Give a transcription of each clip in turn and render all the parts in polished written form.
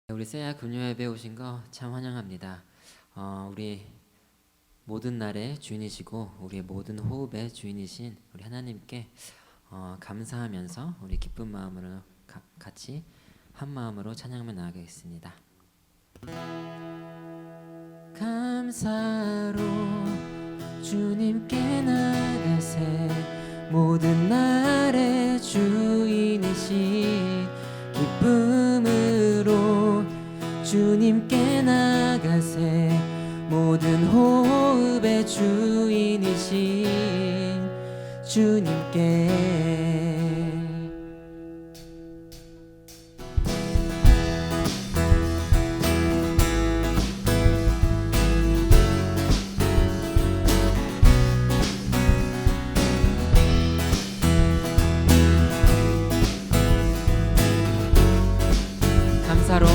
우리 세야 금요 예배 오신 거 참 환영합니다. 우리 모든 날의 주인이시고 우리의 모든 호흡의 주인이신 우리 하나님께 감사하면서 우리 기쁜 마음으로 같이 한 마음으로 찬양하며 나아가겠습니다. 감사로 주님께 나가세 모든 날의 주인이신 기쁨으로 주님께 나가세 모든 호흡의 주인이신 주님께 감사로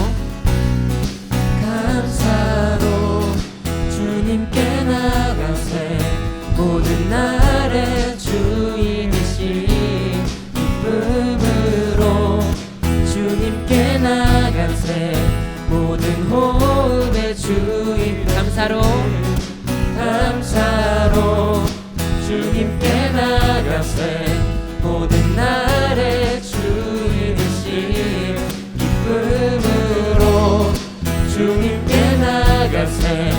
주님께 나가세 모든 날의 주인이신 기쁨으로 주님께 나가세 모든 호흡의 주인 감사로 주님께 나가세 모든 날의 주인이신 기쁨으로 주님께 나가세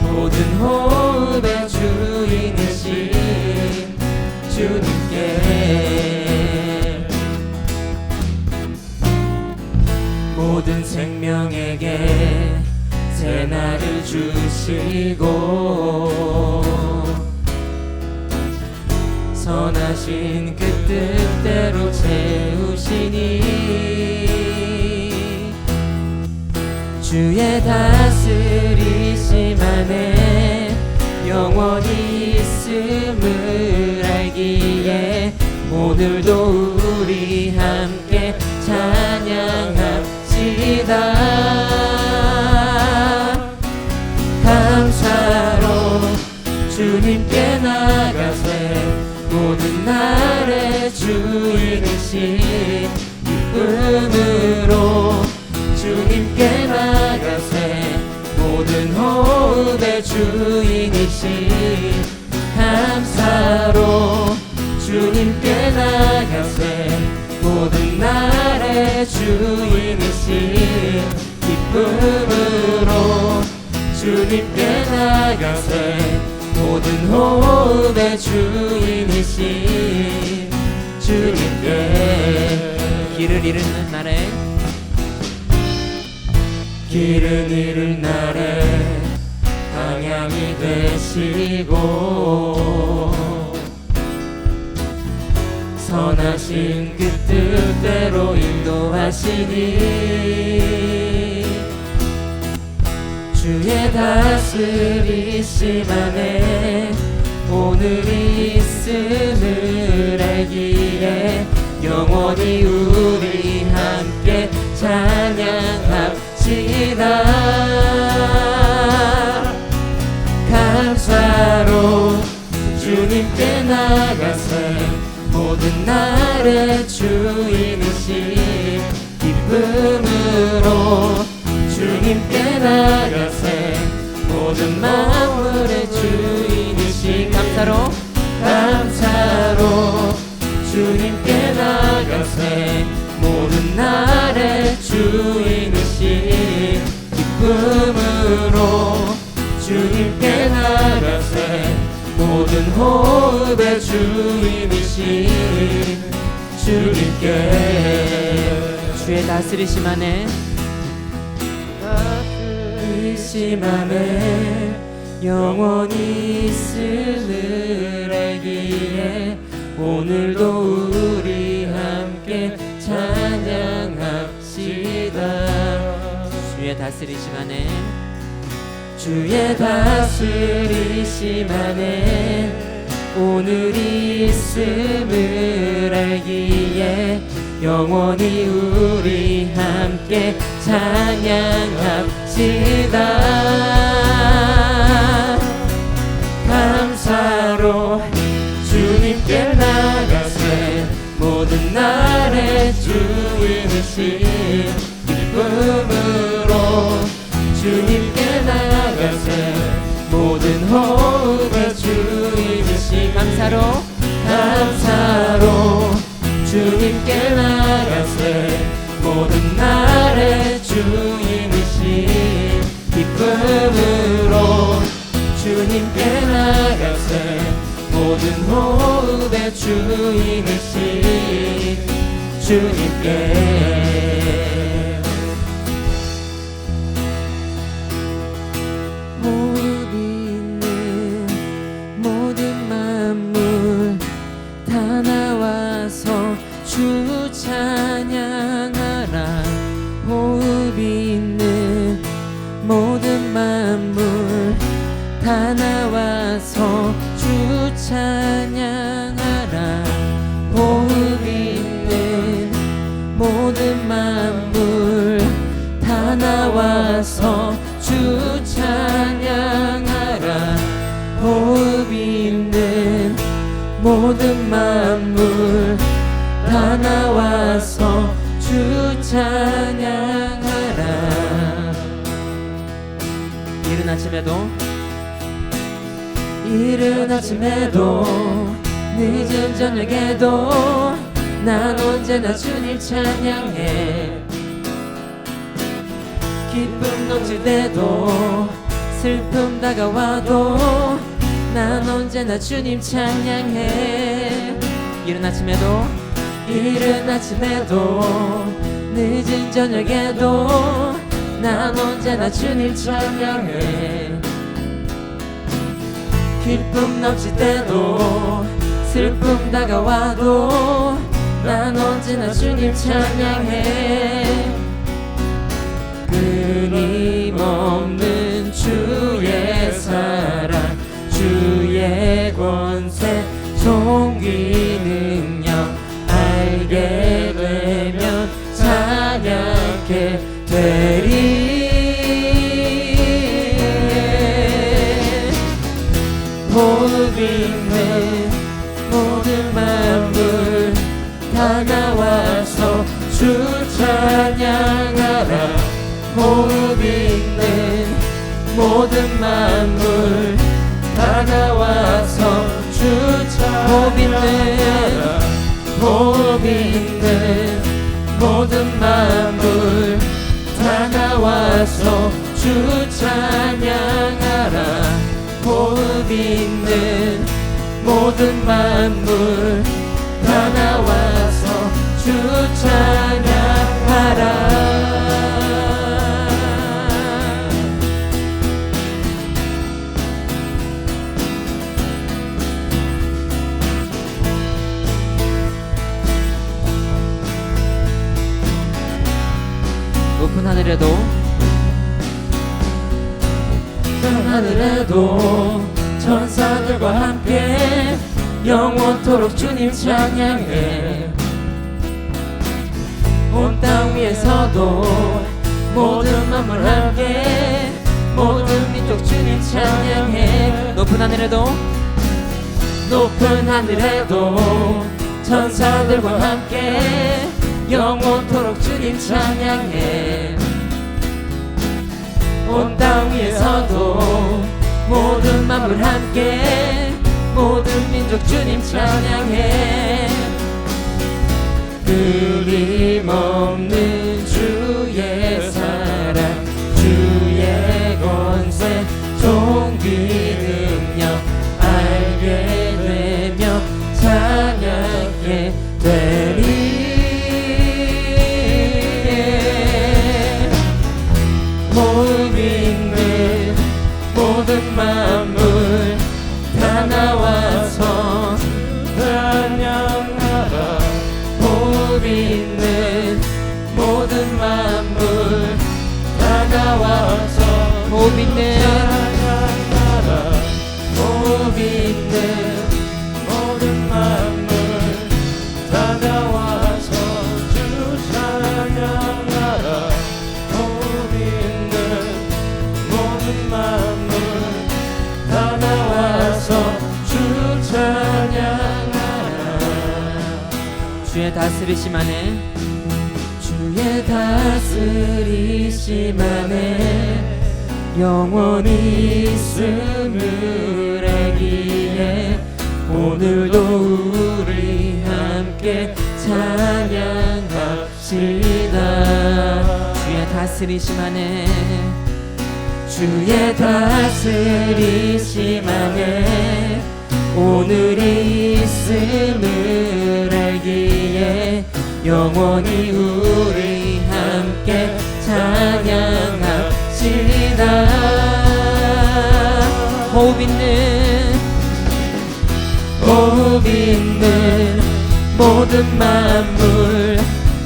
모든 호흡의 주인이신 주님께 모든 생명에게 새 날을 주시고 선하신 그 뜻대로 채우시니 주의 다스리심 안에 영원히 있음을 알기에 오늘도 우리 함께 찬양합시다. 감사로 주님께 나가세 모든 날의 주인이신 기쁨으로 주님께 나가세 모든 호흡의 주인이신 감사로 주님께 나가세 모든 날의 주인이신 기쁨으로 주님께 나가세 모든 호흡의 주인이신 주님께 길을 잃은 날에 방향이 되시고 선하신 그 뜻대로 인도하시니 주의 다스리심 안에 오늘이 있음을 알기에 영원히 우리 함께 찬양합시다. 감사로 주님께 나가세 모든 날의 주인이신 기쁨으로 주님께 나가세 모든 만물의 주인이신 감사로 주님께 나가세 모든 날의 주인이신 기쁨으로 주님께 나가세 모든 호흡의 주인이신 주님께 주의 다스리심 안에 영원히 있음을 알기에 오늘도 우리 함께 찬양합시다. 주의 다스리심 안에 오늘이 있음을 알기에 영원히 우리 함께 찬양합시다. 감사로 주님께 나가세 모든 날의 주인이신 기쁨으로 주인이신 기쁨으로 주님께 나가세 모든 호흡의 주인이신 주님께 호흡이 있는 모든 만물 다 나와서 주 찬양하라 호흡이 있는 모든 만물 다 나와서 주 찬양하라 호흡이 있는 모든 만물 다 나와서 주 찬양하라 호흡이 있는 모든 만물 다 나와서 주 찬양하라 이른 아침에도 늦은 저녁에도 난 언제나 주님 찬양해 기쁨 넘칠 때도 슬픔 다가와도 난 언제나 주님 찬양해 이른 아침에도 늦은 저녁에도 난 언제나 주님 찬양해 기쁨 넘칠 때도 슬픔 다가와도 난 언제나 주님 찬양해 끊임없는 주의 사랑 주의 권세 종기 능력 알게 되면 찬양케 되리 호흡 있는 모든 만물 다 나와서 주 찬양하라 호흡 있는 모든 만물 다 나와서 주 찬양하라 호흡 있는 모든 만물 다 나와서 주 찬양하라 호흡 있는 모든 만물 다 나와서 주 찬양하라 높은 하늘에도 천사들과 함께 영원토록 주님 찬양해 온 땅 위에서도 모든 만물 함께 모든 민족 주님 찬양해 높은 하늘에도 천사들과 함께 영원토록 주님 찬양해 온 땅 위에서도 모든 만물 함께 모든 민족 주님 찬양해 끊임없는 주의 사랑 주의 권세 종기 능력 알게 되며 찬양해 되리 호흡 있는 모든 만물 다 나와서 찬양하라 호흡 있는 모든 만물 다 나와서 호흡 있는 찬양하라 호흡 있는 모든 만물 다 나와서 주 찬양하라 호흡 있는 모든 만물 다 나와서 주 찬양하라 주의 다스리심 안에 영원히 있음을 알기에 오늘도 우리 함께 찬양합시다 주의 다스리심 안에 주의 다스리심 안에 오늘이 있음을 알기에 영원히 우리 함께 찬양합시다. 호흡 있는 모든 만물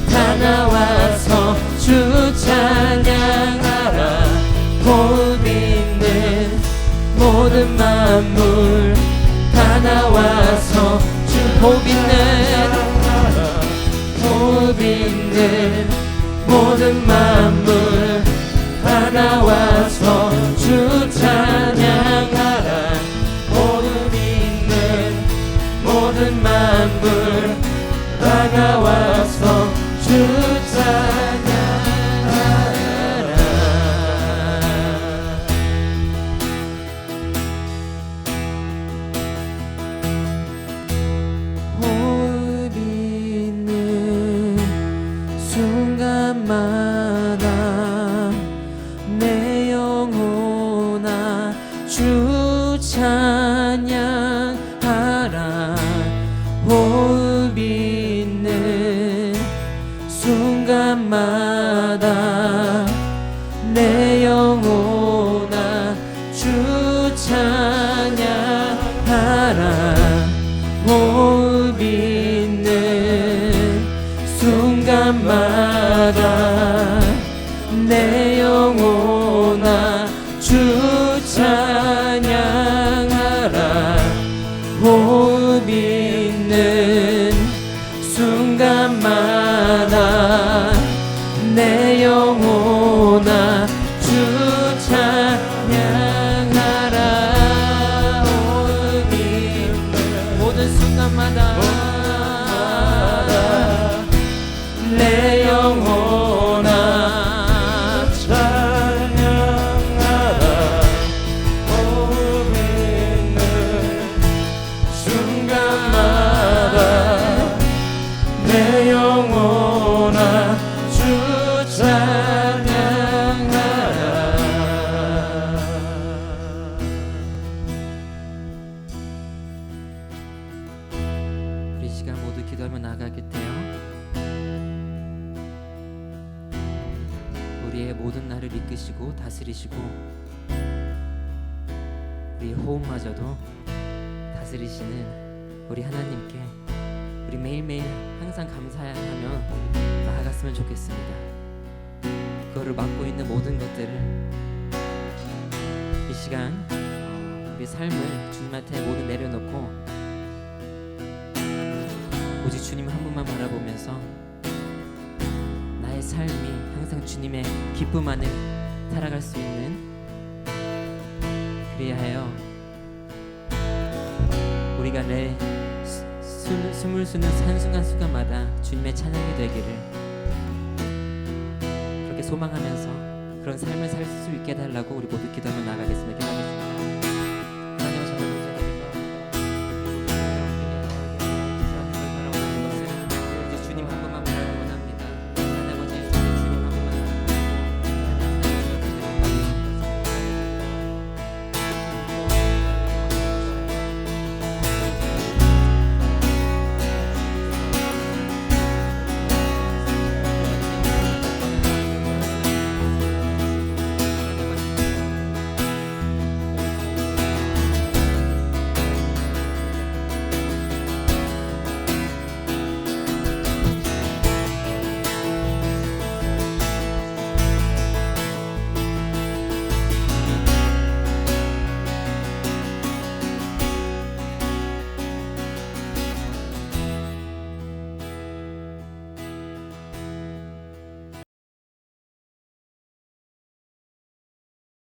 다 나와서 주 찬양하라. 호흡 있는 모든 만물 다 나와서 주 호흡 있는 모든 만물 다 나와서 주 찬양하라. 호흡 있는 모든 만물 다 나와서 주 찬양하라. 호흡 있는 순간마다 내 영혼아 주 찬양하라. 호흡 있는 순간마다 내 영혼아 주 찬양하라. 호흡 있는 순간마다 내 영혼아 주 찬양하라. 호흡 있는 순간마다 내 영혼아 주 찬양하라. 호흡 있는 모든 순간마다 내 영혼아 찬양하라. 호흡 있는 순간마다 내 영혼아 주 찬양하라. 우리 시간 모두 기도하며 나아가겠대요. 우리의 모든 날을 이끄시고 다스리시고 우리 호흡마저도 다스리시는 우리 하나님께 우리 매일매일 항상 감사하며 나아갔으면 좋겠습니다. 그거를 맡고 있는 모든 것들을 이 시간 우리 삶을 주님한테 모두 내려놓고 오직 주님 한 분만 바라보면서 나의 삶이 항상 주님의 기쁨 안에 살아갈 수 있는, 그리하여 하여 우리가 내 숨을 쉬는 한순간순간마다 주님의 찬양이 되기를 그렇게 소망하면서 그런 삶을 살 수 있게 해달라고 우리 모두 기도하며 나아가겠습니다. 기도하겠습니다. 하나님 정말 감사드립니다. 이제 주님 한 분만 바라기 원합니다. 하나님 아버지, 주님 한 분만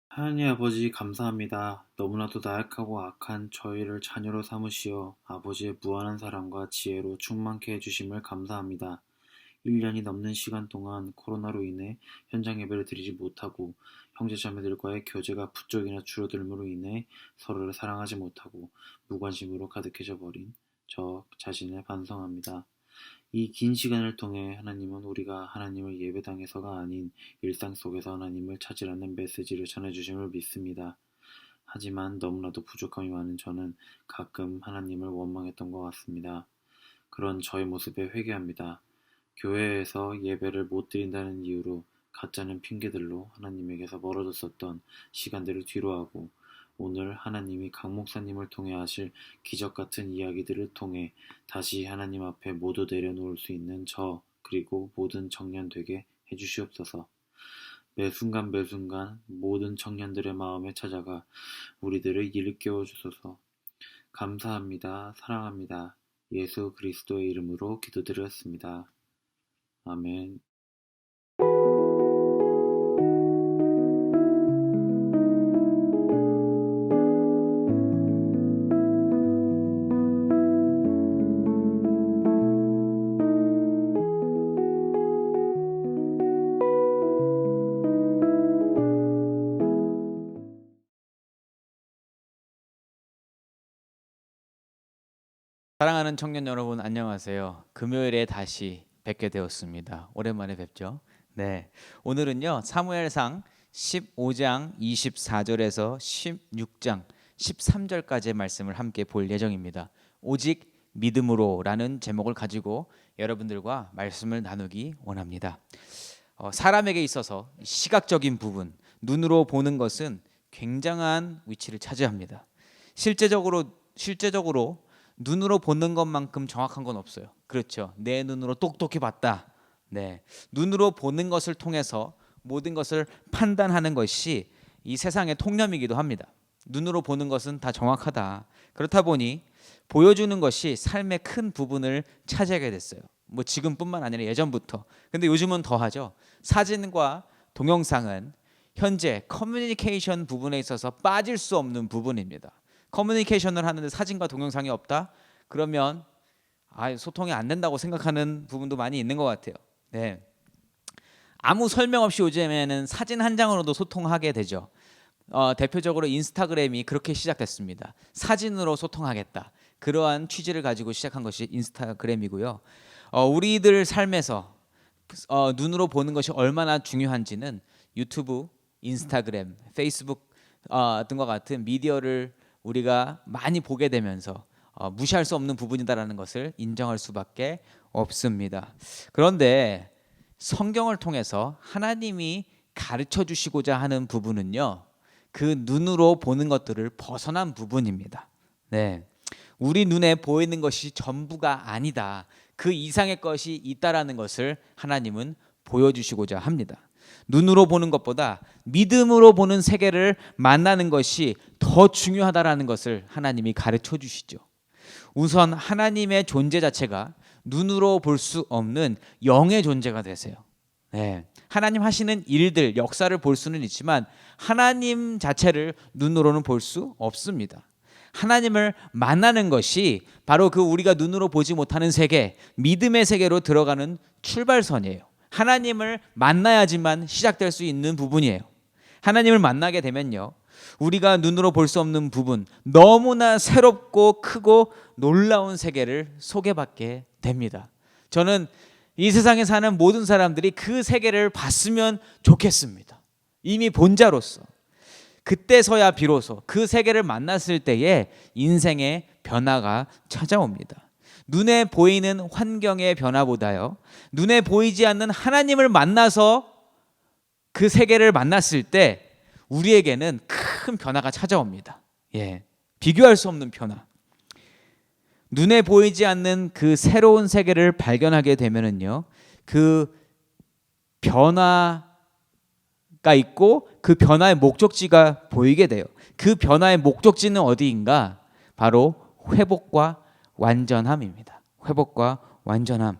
하나님 아버지 감사합니다. 너무나도 나약하고 악한 저희를 자녀로 삼으시어 아버지의 무한한 사랑과 지혜로 충만케 해주심을 감사합니다. 1년이 넘는 시간 동안 코로나로 인해 현장 예배를 드리지 못하고 형제자매들과의 교제가 부쩍이나 줄어들므로 인해 서로를 사랑하지 못하고 무관심으로 가득해져 버린 저 자신을 반성합니다. 이 긴 시간을 통해 하나님은 우리가 하나님을 예배당에서가 아닌 일상 속에서 하나님을 찾으라는 메시지를 전해주심을 믿습니다. 하지만 너무나도 부족함이 많은 저는 가끔 하나님을 원망했던 것 같습니다. 그런 저의 모습에 회개합니다. 교회에서 예배를 못 드린다는 이유로 가짜는 핑계들로 하나님에게서 멀어졌었던 시간들을 뒤로하고 오늘 하나님이 강 목사님을 통해 하실 기적 같은 이야기들을 통해 다시 하나님 앞에 모두 내려놓을 수 있는 저 그리고 모든 청년 되게 해주시옵소서. 매 순간 모든 청년들의 마음에 찾아가 우리들을 일깨워 주소서. 감사합니다. 사랑합니다. 예수 그리스도의 이름으로 기도드렸습니다. 아멘. 사랑하는 청년 여러분 안녕하세요. 금요일에 다시 뵙게 되었습니다. 오랜만에 뵙죠. 네, 오늘은요 사무엘상 15장 24절에서 16장 13절까지의 말씀을 함께 볼 예정입니다. 오직 믿음으로라는 제목을 가지고 여러분들과 말씀을 나누기 원합니다. 사람에게 있어서 시각적인 부분, 눈으로 보는 것은 굉장한 위치를 차지합니다. 실제적으로 눈으로 보는 것만큼 정확한 건 없어요. 그렇죠. 내 눈으로 똑똑히 봤다. 네, 눈으로 보는 것을 통해서 모든 것을 판단하는 것이 이 세상의 통념이기도 합니다. 눈으로 보는 것은 다 정확하다. 그렇다 보니 보여주는 것이 삶의 큰 부분을 차지하게 됐어요. 뭐 지금뿐만 아니라 예전부터. 근데 요즘은 더하죠. 사진과 동영상은 현재 커뮤니케이션 부분에 있어서 빠질 수 없는 부분입니다. 커뮤니케이션을 하는데 사진과 동영상이 없다? 그러면 소통이 안 된다고 생각하는 부분도 많이 있는 것 같아요. 네. 아무 설명 없이 요즘에는 사진 한 장으로도 소통하게 되죠. 대표적으로 인스타그램이 그렇게 시작됐습니다. 사진으로 소통하겠다. 그러한 취지를 가지고 시작한 것이 인스타그램이고요. 우리들 삶에서 눈으로 보는 것이 얼마나 중요한지는 유튜브, 인스타그램, 페이스북 등과 같은 미디어를 우리가 많이 보게 되면서 무시할 수 없는 부분이다라는 것을 인정할 수밖에 없습니다. 그런데 성경을 통해서 하나님이 가르쳐 주시고자 하는 부분은요, 그 눈으로 보는 것들을 벗어난 부분입니다. 네, 우리 눈에 보이는 것이 전부가 아니다. 그 이상의 것이 있다라는 것을 하나님은 보여주시고자 합니다. 눈으로 보는 것보다 믿음으로 보는 세계를 만나는 것이 더 중요하다라는 것을 하나님이 가르쳐 주시죠. 우선 하나님의 존재 자체가 눈으로 볼 수 없는 영의 존재가 되세요. 네. 하나님 하시는 일들, 역사를 볼 수는 있지만 하나님 자체를 눈으로는 볼 수 없습니다. 하나님을 만나는 것이 바로 그 우리가 눈으로 보지 못하는 세계, 믿음의 세계로 들어가는 출발선이에요. 하나님을 만나야지만 시작될 수 있는 부분이에요. 하나님을 만나게 되면요, 우리가 눈으로 볼 수 없는 부분, 너무나 새롭고 크고 놀라운 세계를 소개받게 됩니다. 저는 이 세상에 사는 모든 사람들이 그 세계를 봤으면 좋겠습니다. 이미 본 자로서. 그때서야 비로소 그 세계를 만났을 때에 인생의 변화가 찾아옵니다. 눈에 보이는 환경의 변화보다요, 눈에 보이지 않는 하나님을 만나서 그 세계를 만났을 때 우리에게는 큰 변화가 찾아옵니다. 예, 비교할 수 없는 변화. 눈에 보이지 않는 그 새로운 세계를 발견하게 되면은요, 그 변화가 있고 그 변화의 목적지가 보이게 돼요. 그 변화의 목적지는 어디인가? 바로 회복과 완전함입니다. 회복과 완전함.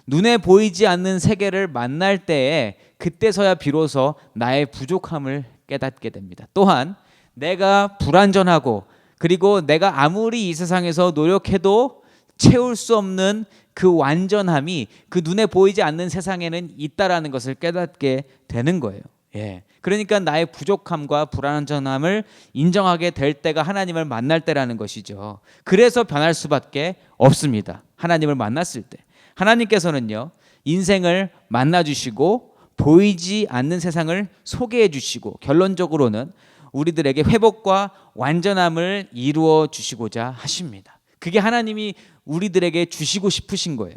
눈에 보이지 않는 세계를 만날 때에 그때서야 비로소 나의 부족함을 깨닫게 됩니다. 또한 내가 불완전하고 그리고 내가 아무리 이 세상에서 노력해도 채울 수 없는 그 완전함이 그 눈에 보이지 않는 세상에는 있다라는 것을 깨닫게 되는 거예요. 예. 그러니까 나의 부족함과 불완전함을 인정하게 될 때가 하나님을 만날 때라는 것이죠. 그래서 변할 수밖에 없습니다. 하나님을 만났을 때. 하나님께서는요, 인생을 만나주시고 보이지 않는 세상을 소개해 주시고 결론적으로는 우리들에게 회복과 완전함을 이루어 주시고자 하십니다. 그게 하나님이 우리들에게 주시고 싶으신 거예요.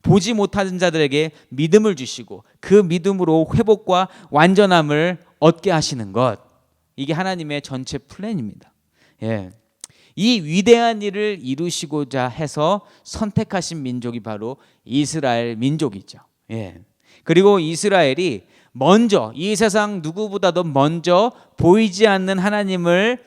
보지 못하는 자들에게 믿음을 주시고 그 믿음으로 회복과 완전함을 얻게 하시는 것, 이게 하나님의 전체 플랜입니다. 예. 이 위대한 일을 이루시고자 해서 선택하신 민족이 바로 이스라엘 민족이죠. 예. 그리고 이스라엘이 먼저 이 세상 누구보다도 먼저 보이지 않는 하나님을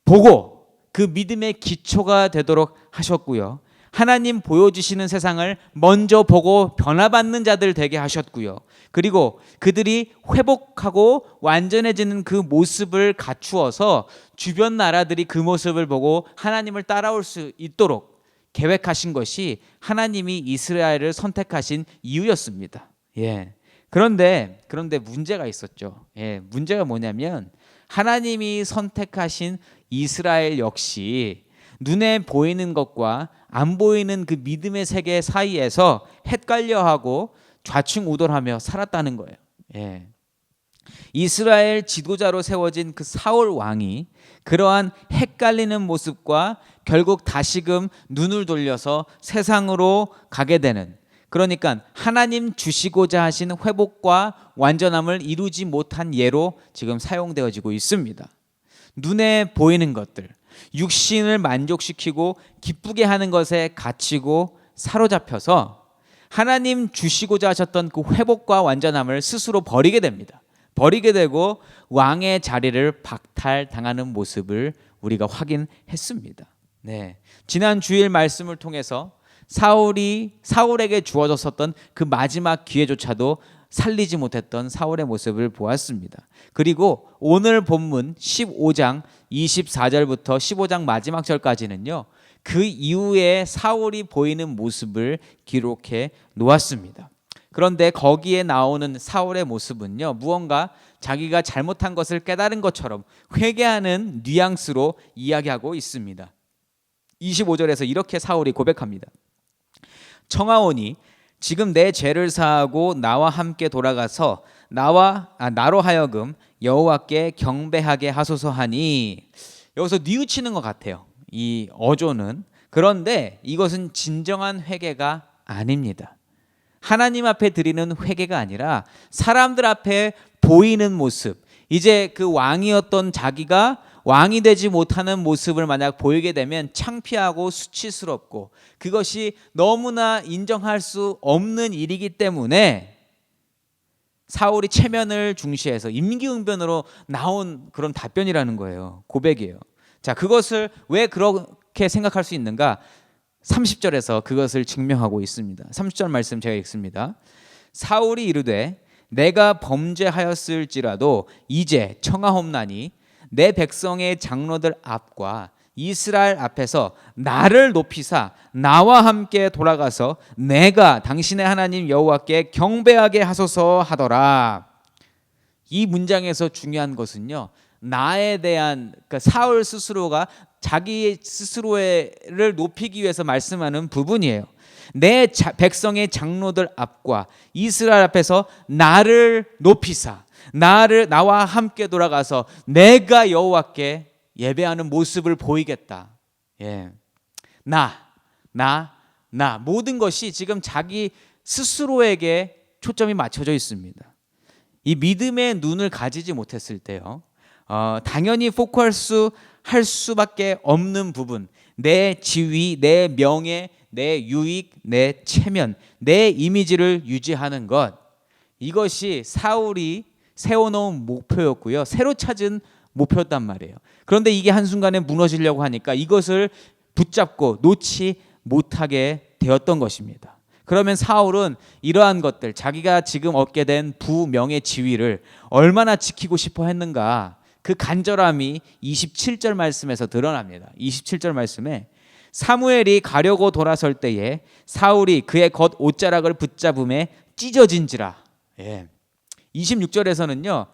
보고 그 믿음의 기초가 되도록 하셨고요. 하나님 보여주시는 세상을 먼저 보고 변화받는 자들 되게 하셨고요. 그리고 그들이 회복하고 완전해지는 그 모습을 갖추어서 주변 나라들이 그 모습을 보고 하나님을 따라올 수 있도록 계획하신 것이 하나님이 이스라엘을 선택하신 이유였습니다. 예. 그런데 문제가 있었죠. 예. 문제가 뭐냐면 하나님이 선택하신 이스라엘 역시 눈에 보이는 것과 안 보이는 그 믿음의 세계 사이에서 헷갈려하고 좌충우돌하며 살았다는 거예요. 예. 이스라엘 지도자로 세워진 그 사울 왕이 그러한 헷갈리는 모습과 결국 다시금 눈을 돌려서 세상으로 가게 되는, 그러니까 하나님 주시고자 하신 회복과 완전함을 이루지 못한 예로 지금 사용되어지고 있습니다. 눈에 보이는 것들, 육신을 만족시키고 기쁘게 하는 것에 갇히고 사로잡혀서 하나님 주시고자 하셨던 그 회복과 완전함을 스스로 버리게 됩니다. 버리게 되고 왕의 자리를 박탈당하는 모습을 우리가 확인했습니다. 네. 지난 주일 말씀을 통해서 사울에게 주어졌었던 그 마지막 기회조차도 살리지 못했던 사울의 모습을 보았습니다. 그리고 오늘 본문 15장 24절부터 15장 마지막 절까지는요, 그 이후에 사울이 보이는 모습을 기록해 놓았습니다. 그런데 거기에 나오는 사울의 모습은요, 무언가 자기가 잘못한 것을 깨달은 것처럼 회개하는 뉘앙스로 이야기하고 있습니다. 25절에서 이렇게 사울이 고백합니다. 청하오니 지금 내 죄를 사하고 나와 함께 돌아가서 나로 하여금 여호와께 경배하게 하소서 하니, 여기서 뉘우치는 것 같아요, 이 어조는. 그런데 이것은 진정한 회개가 아닙니다. 하나님 앞에 드리는 회개가 아니라 사람들 앞에 보이는 모습, 이제 그 왕이었던 자기가 왕이 되지 못하는 모습을 만약 보이게 되면 창피하고 수치스럽고 그것이 너무나 인정할 수 없는 일이기 때문에 사울이 체면을 중시해서 임기응변으로 나온 그런 답변이라는 거예요. 고백이에요. 자, 그것을 왜 그렇게 생각할 수 있는가? 30절에서 그것을 증명하고 있습니다. 30절 말씀 제가 읽습니다. 사울이 이르되 내가 범죄하였을지라도 이제 청하옵나니 내 백성의 장로들 앞과 이스라엘 앞에서 나를 높이사 나와 함께 돌아가서 내가 당신의 하나님 여호와께 경배하게 하소서 하더라. 이 문장에서 중요한 것은요, 나에 대한, 그러니까 사울 스스로가 자기 스스로를 높이기 위해서 말씀하는 부분이에요. 내 백성의 장로들 앞과 이스라엘 앞에서 나를 높이사 나와 함께 돌아가서 내가 여호와께 예배하는 모습을 보이겠다. 예. 나 모든 것이 지금 자기 스스로에게 초점이 맞춰져 있습니다. 이 믿음의 눈을 가지지 못했을 때요, 당연히 포커할 수밖에 없는 부분, 내 지위, 내 명예, 내 유익, 내 체면, 내 이미지를 유지하는 것, 이것이 사울이 세워놓은 목표였고요, 새로 찾은 목표였단 말이에요. 그런데 이게 한순간에 무너지려고 하니까 이것을 붙잡고 놓지 못하게 되었던 것입니다. 그러면 사울은 이러한 것들, 자기가 지금 얻게 된 부명예 지위를 얼마나 지키고 싶어 했는가, 그 간절함이 27절 말씀에서 드러납니다. 27절 말씀에 사무엘이 가려고 돌아설 때에 사울이 그의 겉 옷자락을 붙잡음에 찢어진지라. 예. 26절에서는요,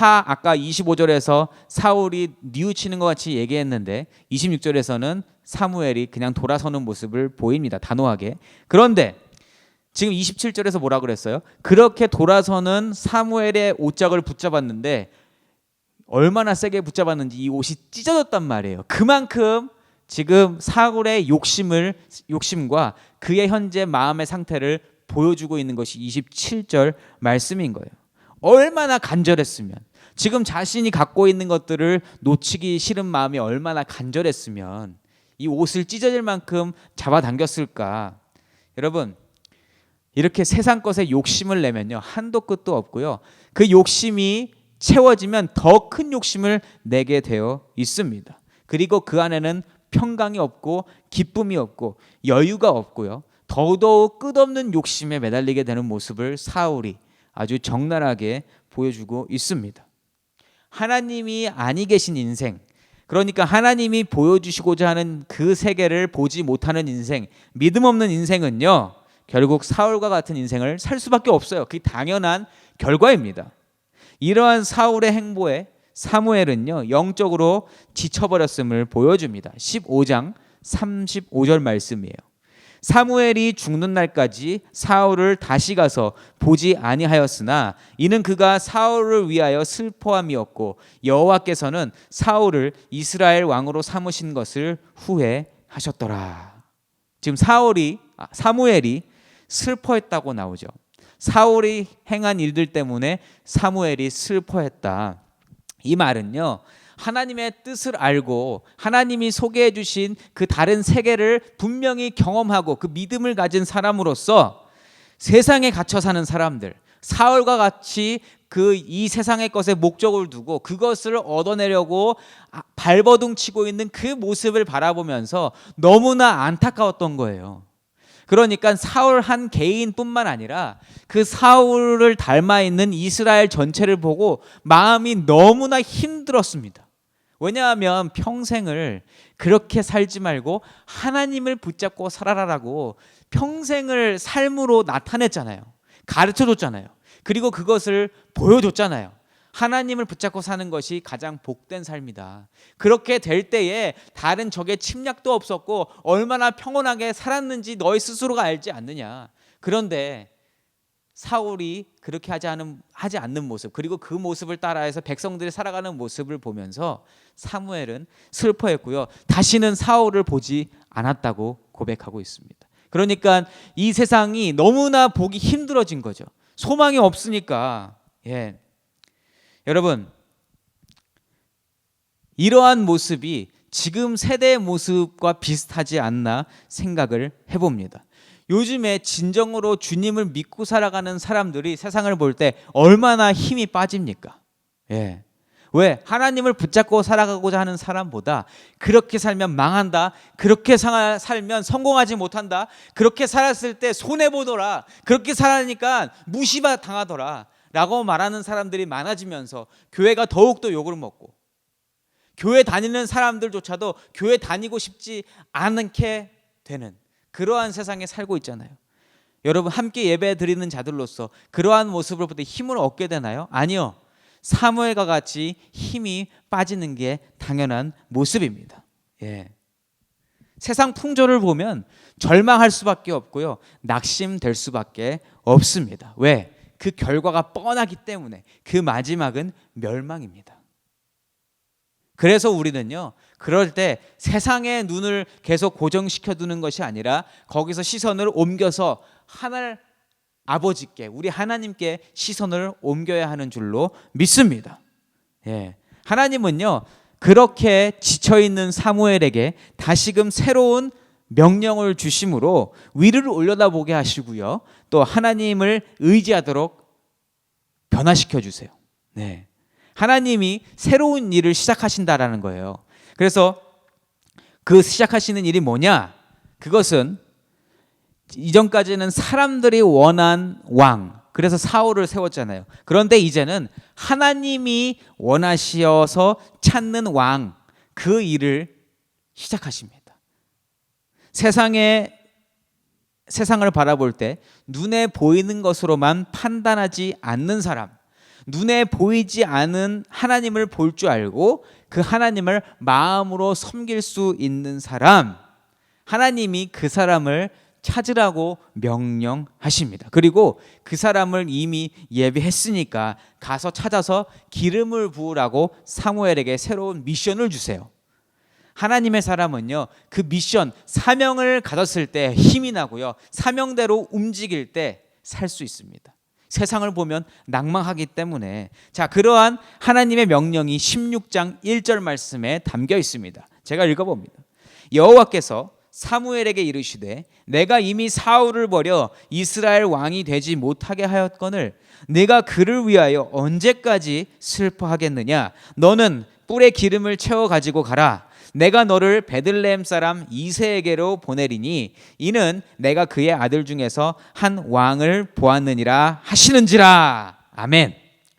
아까 25절에서 사울이 뉘우치는 것 같이 얘기했는데 26절에서는 사무엘이 그냥 돌아서는 모습을 보입니다. 단호하게. 그런데 지금 27절에서 뭐라 그랬어요? 그렇게 돌아서는 사무엘의 옷장을 붙잡았는데 얼마나 세게 붙잡았는지 이 옷이 찢어졌단 말이에요. 그만큼 지금 사울의 욕심과 그의 현재 마음의 상태를 보여주고 있는 것이 27절 말씀인 거예요. 얼마나 간절했으면, 지금 자신이 갖고 있는 것들을 놓치기 싫은 마음이 얼마나 간절했으면 이 옷을 찢어질 만큼 잡아당겼을까. 여러분, 이렇게 세상 것에 욕심을 내면요 한도 끝도 없고요, 그 욕심이 채워지면 더 큰 욕심을 내게 되어 있습니다. 그리고 그 안에는 평강이 없고 기쁨이 없고 여유가 없고요, 더더욱 끝없는 욕심에 매달리게 되는 모습을 사울이 아주 적나라하게 보여주고 있습니다. 하나님이 아니 계신 인생, 그러니까 하나님이 보여주시고자 하는 그 세계를 보지 못하는 인생, 믿음 없는 인생은요 결국 사울과 같은 인생을 살 수밖에 없어요. 그게 당연한 결과입니다. 이러한 사울의 행보에 사무엘은요 영적으로 지쳐버렸음을 보여줍니다. 15장 35절 말씀이에요. 사무엘이 죽는 날까지 사울을 다시 가서 보지 아니하였으나 이는 그가 사울을 위하여 슬퍼함이었고 여호와께서는 사울을 이스라엘 왕으로 삼으신 것을 후회하셨더라. 지금 사무엘이 슬퍼했다고 나오죠. 사울이 행한 일들 때문에 사무엘이 슬퍼했다. 이 말은요 하나님의 뜻을 알고 하나님이 소개해 주신 그 다른 세계를 분명히 경험하고 그 믿음을 가진 사람으로서 세상에 갇혀 사는 사람들, 사울과 같이 이 세상의 것에 목적을 두고 그것을 얻어내려고 발버둥 치고 있는 그 모습을 바라보면서 너무나 안타까웠던 거예요. 그러니까 사울 한 개인뿐만 아니라 그 사울을 닮아 있는 이스라엘 전체를 보고 마음이 너무나 힘들었습니다. 왜냐하면 평생을 그렇게 살지 말고 하나님을 붙잡고 살아라라고 평생을 삶으로 나타냈잖아요. 가르쳐줬잖아요. 그리고 그것을 보여줬잖아요. 하나님을 붙잡고 사는 것이 가장 복된 삶이다. 그렇게 될 때에 다른 적의 침략도 없었고 얼마나 평온하게 살았는지 너희 스스로가 알지 않느냐. 그런데 사울이 그렇게 하지 않는 모습, 그리고 그 모습을 따라해서 백성들이 살아가는 모습을 보면서 사무엘은 슬퍼했고요, 다시는 사울을 보지 않았다고 고백하고 있습니다. 그러니까 이 세상이 너무나 보기 힘들어진 거죠. 소망이 없으니까. 여러분, 이러한 모습이 지금 세대의 모습과 비슷하지 않나 생각을 해봅니다. 요즘에 진정으로 주님을 믿고 살아가는 사람들이 세상을 볼 때 얼마나 힘이 빠집니까? 왜? 하나님을 붙잡고 살아가고자 하는 사람보다 그렇게 살면 망한다, 그렇게 살면 성공하지 못한다, 그렇게 살았을 때 손해보더라, 그렇게 살아니까 무시당하더라 라고 말하는 사람들이 많아지면서 교회가 더욱더 욕을 먹고 교회 다니는 사람들조차도 교회 다니고 싶지 않게 되는 그러한 세상에 살고 있잖아요. 여러분, 함께 예배 드리는 자들로서 그러한 모습을 볼 때 힘을 얻게 되나요? 아니요. 사무엘과 같이 힘이 빠지는 게 당연한 모습입니다. 세상 풍조를 보면 절망할 수밖에 없고요, 낙심될 수밖에 없습니다. 왜? 그 결과가 뻔하기 때문에. 그 마지막은 멸망입니다. 그래서 우리는요 그럴 때 세상의 눈을 계속 고정시켜 두는 것이 아니라 거기서 시선을 옮겨서 하늘 아버지께, 우리 하나님께 시선을 옮겨야 하는 줄로 믿습니다. 하나님은요 그렇게 지쳐있는 사무엘에게 다시금 새로운 명령을 주심으로 위를 올려다보게 하시고요, 또 하나님을 의지하도록 변화시켜 주세요. 하나님이 새로운 일을 시작하신다라는 거예요. 그래서 그 시작하시는 일이 뭐냐? 그것은 이전까지는 사람들이 원한 왕, 그래서 사울을 세웠잖아요. 그런데 이제는 하나님이 원하셔서 찾는 왕, 그 일을 시작하십니다. 세상을 바라볼 때 눈에 보이는 것으로만 판단하지 않는 사람, 눈에 보이지 않은 하나님을 볼 줄 알고 그 하나님을 마음으로 섬길 수 있는 사람, 하나님이 그 사람을 찾으라고 명령하십니다. 그리고 그 사람을 이미 예비했으니까 가서 찾아서 기름을 부으라고 사무엘에게 새로운 미션을 주세요. 하나님의 사람은요, 그 미션, 사명을 가졌을 때 힘이 나고요, 사명대로 움직일 때 살 수 있습니다. 세상을 보면 낭망하기 때문에. 자, 그러한 하나님의 명령이 16장 1절 말씀에 담겨 있습니다. 제가 읽어봅니다. 여호와께서 사무엘에게 이르시되 내가 이미 사울을 버려 이스라엘 왕이 되지 못하게 하였거늘 내가 그를 위하여 언제까지 슬퍼하겠느냐. 너는 뿔에 기름을 채워 가지고 가라. 내가 너를 베들레헴 사람 이새에게로 보내리니 이는 내가 그의 아들 중에서 한 왕을 보았느니라 하시는지라. 아멘.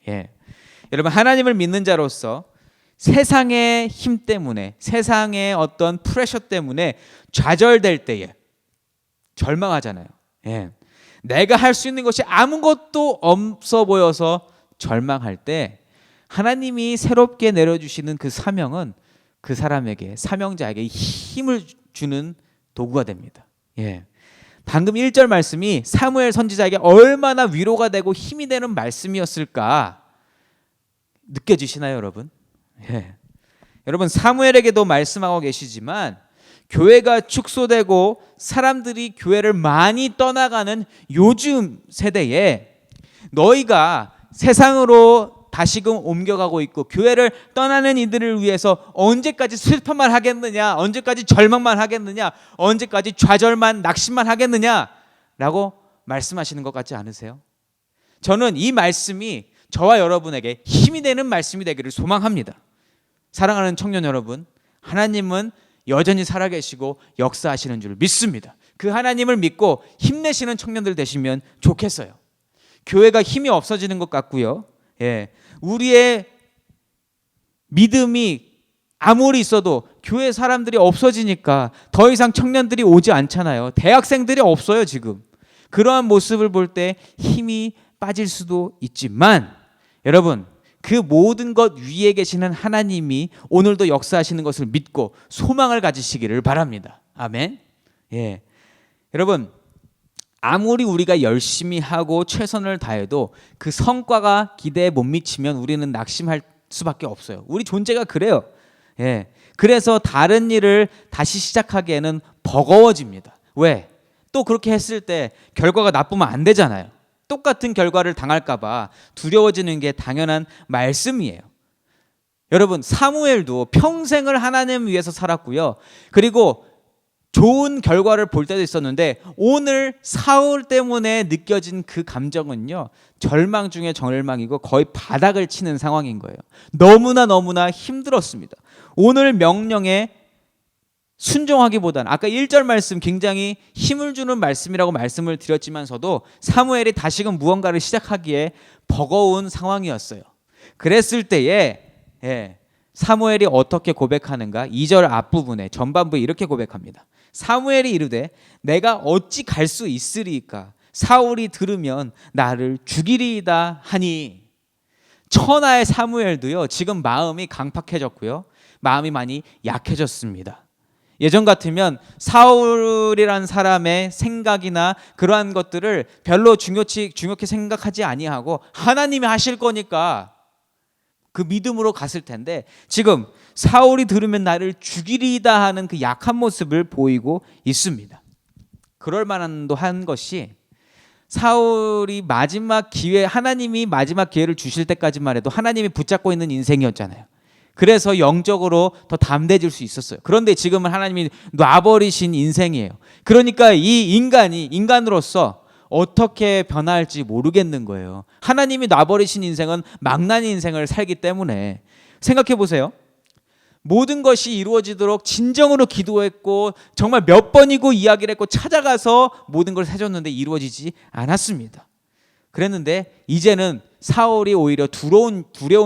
예. 여러분, 하나님을 믿는 자로서 세상의 힘 때문에, 세상의 어떤 프레셔 때문에 좌절될 때에 절망하잖아요. 예. 내가 할 수 있는 것이 아무것도 없어 보여서 절망할 때 하나님이 새롭게 내려주시는 그 사명은 그 사람에게, 사명자에게 힘을 주는 도구가 됩니다. 예. 방금 1절 말씀이 사무엘 선지자에게 얼마나 위로가 되고 힘이 되는 말씀이었을까 느껴지시나요, 여러분? 예. 여러분, 사무엘에게도 말씀하고 계시지만 교회가 축소되고 사람들이 교회를 많이 떠나가는 요즘 세대에 너희가 세상으로 다시금 옮겨가고 있고 교회를 떠나는 이들을 위해서 언제까지 슬퍼만 하겠느냐, 언제까지 절망만 하겠느냐, 언제까지 좌절만 낙심만 하겠느냐 라고 말씀하시는 것 같지 않으세요? 저는 이 말씀이 저와 여러분에게 힘이 되는 말씀이 되기를 소망합니다. 사랑하는 청년 여러분, 하나님은 여전히 살아계시고 역사하시는 줄 믿습니다. 그 하나님을 믿고 힘내시는 청년들 되시면 좋겠어요. 교회가 힘이 없어지는 것 같고요. 예, 우리의 믿음이 아무리 있어도 교회 사람들이 없어지니까 더 이상 청년들이 오지 않잖아요. 대학생들이 없어요, 지금. 그러한 모습을 볼 때 힘이 빠질 수도 있지만 여러분, 그 모든 것 위에 계시는 하나님이 오늘도 역사하시는 것을 믿고 소망을 가지시기를 바랍니다. 아멘. 예. 여러분, 아무리 우리가 열심히 하고 최선을 다해도 그 성과가 기대에 못 미치면 우리는 낙심할 수밖에 없어요. 우리 존재가 그래요. 예. 그래서 다른 일을 다시 시작하기에는 버거워집니다. 왜? 또 그렇게 했을 때 결과가 나쁘면 안 되잖아요. 똑같은 결과를 당할까 봐 두려워지는 게 당연한 말씀이에요. 여러분, 사무엘도 평생을 하나님 위해서 살았고요. 그리고 좋은 결과를 볼 때도 있었는데 오늘 사울 때문에 느껴진 그 감정은요, 절망 중에 절망이고 거의 바닥을 치는 상황인 거예요. 너무나 힘들었습니다. 오늘 명령에 순종하기보다는 아까 1절 말씀 굉장히 힘을 주는 말씀이라고 말씀을 드렸지만서도 사무엘이 다시금 무언가를 시작하기에 버거운 상황이었어요. 그랬을 때에 사무엘이 어떻게 고백하는가? 2절 앞부분에 전반부에 이렇게 고백합니다. 사무엘이 이르되 내가 어찌 갈 수 있으리까? 사울이 들으면 나를 죽이리이다 하니. 천하의 사무엘도요, 지금 마음이 강팍해졌고요, 마음이 많이 약해졌습니다. 예전 같으면 사울이라는 사람의 생각이나 그러한 것들을 별로 중요히 생각하지 아니하고 하나님이 하실 거니까 그 믿음으로 갔을 텐데 지금 사울이 들으면 나를 죽이리다 하는 그 약한 모습을 보이고 있습니다. 그럴 만한 한 것이 사울이 마지막 기회, 하나님이 마지막 기회를 주실 때까지만 해도 하나님이 붙잡고 있는 인생이었잖아요. 그래서 영적으로 더 담대해질 수 있었어요. 그런데 지금은 하나님이 놔버리신 인생이에요. 그러니까 이 인간이 인간으로서 어떻게 변화할지 모르겠는 거예요. 하나님이 놔버리신 인생은 망나니 인생을 살기 때문에. 생각해 보세요. 모든 것이 이루어지도록 진정으로 기도했고 정말 몇 번이고 이야기를 했고 찾아가서 모든 걸 해줬는데 이루어지지 않았습니다. 그랬는데 이제는 사울이 오히려 두려운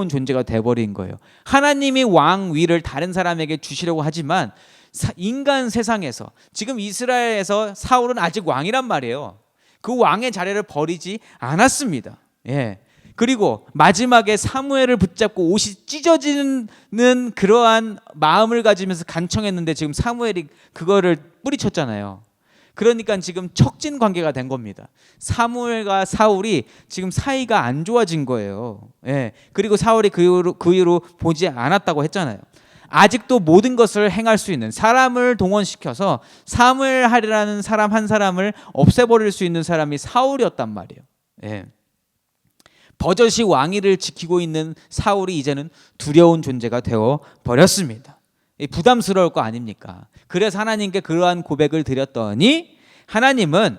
존재가 돼버린 거예요. 하나님이 왕 위를 다른 사람에게 주시려고 하지만 인간 세상에서, 지금 이스라엘에서 사울은 아직 왕이란 말이에요. 그 왕의 자리를 버리지 않았습니다. 예. 그리고 마지막에 사무엘을 붙잡고 옷이 찢어지는 그러한 마음을 가지면서 간청했는데 지금 사무엘이 그거를 뿌리쳤잖아요. 그러니까 지금 척진 관계가 된 겁니다. 사무엘과 사울이 지금 사이가 안 좋아진 거예요. 예. 그리고 사울이 그 이후로 보지 않았다고 했잖아요. 아직도 모든 것을 행할 수 있는, 사람을 동원시켜서 사무엘하리라는 사람 한 사람을 없애버릴 수 있는 사람이 사울이었단 말이에요. 예. 버젓이 왕위를 지키고 있는 사울이 이제는 두려운 존재가 되어 버렸습니다. 부담스러울 거 아닙니까? 그래서 하나님께 그러한 고백을 드렸더니 하나님은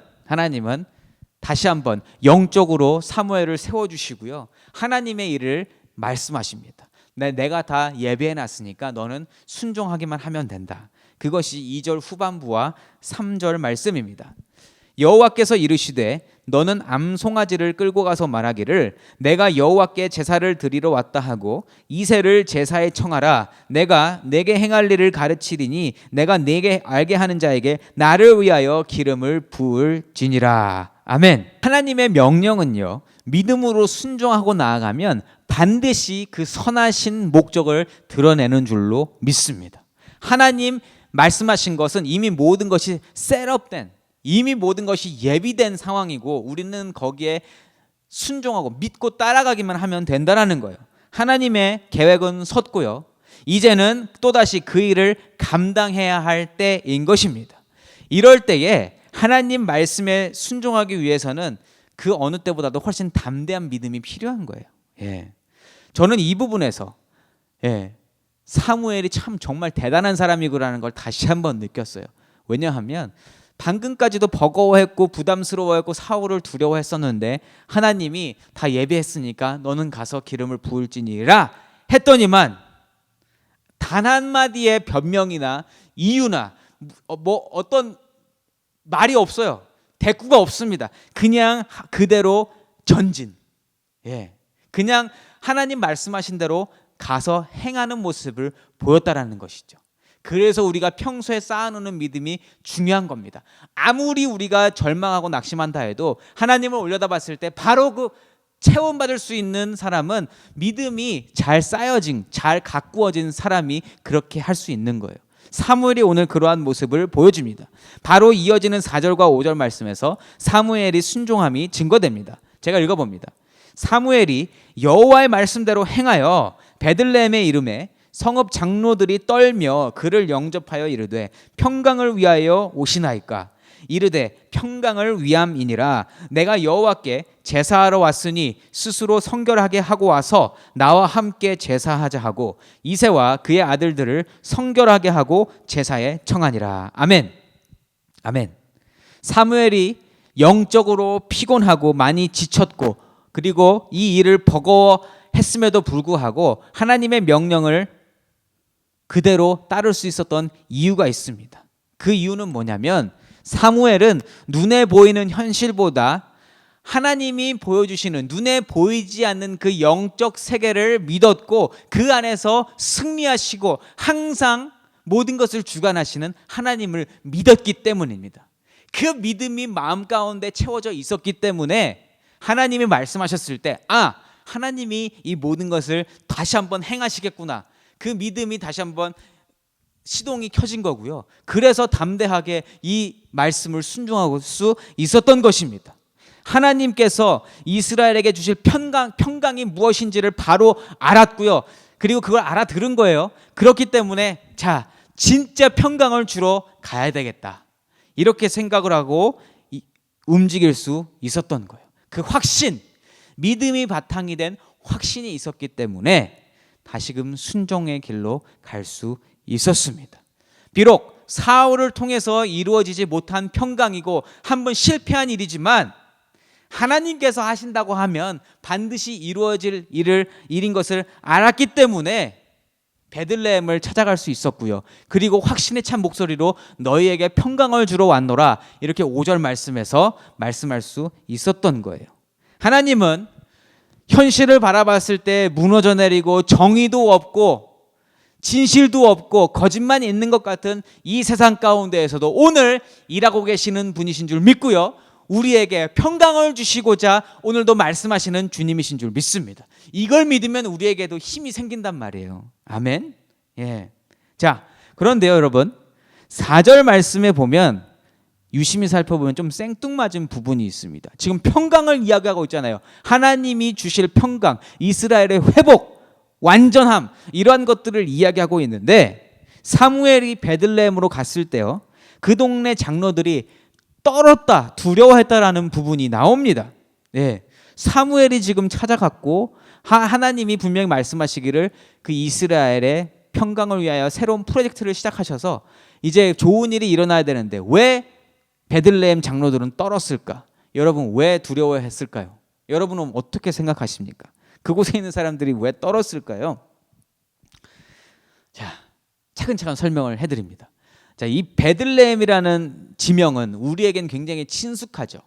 다시 한번 영적으로 사무엘을 세워주시고요, 하나님의 일을 말씀하십니다. 내가 다 예배해놨으니까 너는 순종하기만 하면 된다. 그것이 2절 후반부와 3절 말씀입니다. 여호와께서 이르시되 너는 암송아지를 끌고 가서 말하기를 내가 여호와께 제사를 드리러 왔다 하고 이새를 제사에 청하라. 내가 내게 행할 일을 가르치리니 내가 내게 알게 하는 자에게 나를 위하여 기름을 부을지니라. 아멘. 하나님의 명령은요, 믿음으로 순종하고 나아가면 반드시 그 선하신 목적을 드러내는 줄로 믿습니다. 하나님 말씀하신 것은 이미 모든 것이 셋업된, 이미 모든 것이 예비된 상황이고 우리는 거기에 순종하고 믿고 따라가기만 하면 된다는 거예요. 하나님의 계획은 섰고요, 이제는 또다시 그 일을 감당해야 할 때인 것입니다. 이럴 때에 하나님 말씀에 순종하기 위해서는 그 어느 때보다도 훨씬 담대한 믿음이 필요한 거예요. 예. 저는 이 부분에서 사무엘이 참 정말 대단한 사람이구라는 걸 다시 한번 느꼈어요. 왜냐하면 방금까지도 버거워했고 부담스러워했고 사울을 두려워했었는데 하나님이 다 예비했으니까 너는 가서 기름을 부을지니라 했더니만 단 한마디의 변명이나 이유나 뭐 어떤 말이 없어요. 대꾸가 없습니다. 그냥 그대로 전진. 그냥 하나님 말씀하신 대로 가서 행하는 모습을 보였다라는 것이죠. 그래서 우리가 평소에 쌓아놓는 믿음이 중요한 겁니다. 아무리 우리가 절망하고 낙심한다 해도 하나님을 올려다봤을 때 바로 그 체험받을 수 있는 사람은 믿음이 잘 쌓여진, 잘 가꾸어진 사람이 그렇게 할 수 있는 거예요. 사무엘이 오늘 그러한 모습을 보여줍니다. 바로 이어지는 4절과 5절 말씀에서 사무엘이 순종함이 증거됩니다. 제가 읽어봅니다. 사무엘이 여호와의 말씀대로 행하여 베들레헴의 이름에 성읍 장로들이 떨며 그를 영접하여 이르되 평강을 위하여 오시나이까. 이르되 평강을 위함이니라. 내가 여호와께 제사하러 왔으니 스스로 성결하게 하고 와서 나와 함께 제사하자 하고 이새와 그의 아들들을 성결하게 하고 제사에 청하니라. 아멘. 아멘. 사무엘이 영적으로 피곤하고 많이 지쳤고 그리고 이 일을 버거워했음에도 불구하고 하나님의 명령을 그대로 따를 수 있었던 이유가 있습니다. 그 이유는 뭐냐면 사무엘은 눈에 보이는 현실보다 하나님이 보여주시는 눈에 보이지 않는 그 영적 세계를 믿었고 그 안에서 승리하시고 항상 모든 것을 주관하시는 하나님을 믿었기 때문입니다. 그 믿음이 마음 가운데 채워져 있었기 때문에 하나님이 말씀하셨을 때 하나님이 이 모든 것을 다시 한번 행하시겠구나. 그 믿음이 다시 한번 시동이 켜진 거고요. 그래서 담대하게 이 말씀을 순종할 수 있었던 것입니다. 하나님께서 이스라엘에게 주실 평강이 무엇인지를 바로 알았고요. 그리고 그걸 알아들은 거예요. 그렇기 때문에 진짜 평강을 주러 가야 되겠다. 이렇게 생각을 하고 움직일 수 있었던 거예요. 그 확신, 믿음이 바탕이 된 확신이 있었기 때문에 다시금 순종의 길로 갈 수 있었습니다. 비록 사울을 통해서 이루어지지 못한 평강이고 한번 실패한 일이지만 하나님께서 하신다고 하면 반드시 이루어질 일인 것을 알았기 때문에 베들레헴을 찾아갈 수 있었고요. 그리고 확신에 찬 목소리로 너희에게 평강을 주러 왔노라 이렇게 5절 말씀에서 말씀할 수 있었던 거예요. 하나님은 현실을 바라봤을 때 무너져 내리고 정의도 없고 진실도 없고 거짓말이 있는 것 같은 이 세상 가운데에서도 오늘 일하고 계시는 분이신 줄 믿고요. 우리에게 평강을 주시고자 오늘도 말씀하시는 주님이신 줄 믿습니다. 이걸 믿으면 우리에게도 힘이 생긴단 말이에요. 아멘. 그런데요 여러분 4절 말씀에 보면 유심히 살펴보면 좀 생뚱맞은 부분이 있습니다. 지금 평강을 이야기하고 있잖아요. 하나님이 주실 평강, 이스라엘의 회복, 완전함, 이러한 것들을 이야기하고 있는데 사무엘이 베들레헴으로 갔을 때요, 그 동네 장로들이 떨었다, 두려워했다라는 부분이 나옵니다. 예, 사무엘이 지금 찾아갔고 하나님이 분명히 말씀하시기를 그 이스라엘의 평강을 위하여 새로운 프로젝트를 시작하셔서 이제 좋은 일이 일어나야 되는데 왜 베들레헴 장로들은 떨었을까? 여러분 왜 두려워했을까요? 여러분은 어떻게 생각하십니까? 그곳에 있는 사람들이 왜 떨었을까요? 자, 차근차근 설명을 해드립니다. 자, 이 베들레헴이라는 지명은 우리에겐 굉장히 친숙하죠.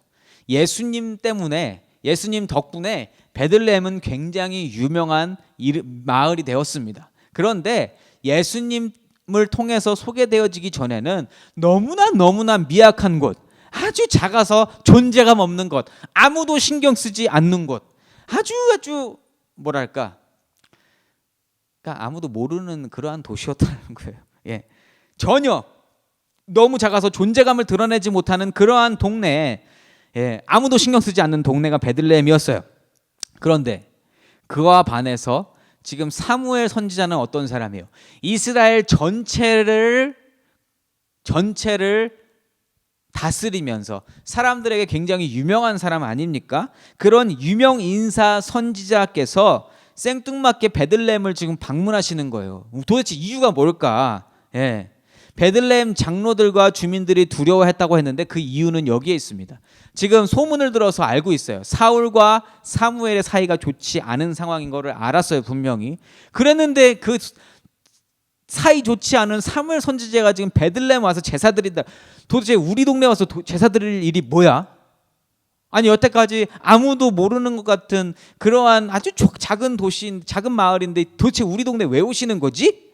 예수님 때문에, 예수님 덕분에 베들레헴은 굉장히 유명한 마을이 되었습니다. 그런데 예수님을 통해서 소개되어지기 전에는 너무나 미약한 곳, 아주 작아서 존재감 없는 곳, 아무도 신경 쓰지 않는 곳, 아주 뭐랄까, 그러니까 아무도 모르는 그러한 도시였다는 거예요. 예, 전혀 너무 작아서 존재감을 드러내지 못하는 그러한 동네, 예, 아무도 신경 쓰지 않는 동네가 베들레헴이었어요. 그런데 그와 반해서 지금 사무엘 선지자는 어떤 사람이에요? 이스라엘 전체를 다스리면서 사람들에게 굉장히 유명한 사람 아닙니까? 그런 유명 인사 선지자께서 생뚱맞게 베들레헴을 지금 방문하시는 거예요. 도대체 이유가 뭘까? 예. 베들레헴 장로들과 주민들이 두려워했다고 했는데 그 이유는 여기에 있습니다. 지금 소문을 들어서 알고 있어요. 사울과 사무엘의 사이가 좋지 않은 상황인 것을 알았어요, 분명히. 그랬는데 그 사이 좋지 않은 사무엘 선지자가 지금 베들레헴 와서 제사 드린다. 도대체 우리 동네 와서 제사 드릴 일이 뭐야? 아니 여태까지 아무도 모르는 것 같은 그러한 아주 작은 도시, 작은 마을인데 도대체 우리 동네 왜 오시는 거지?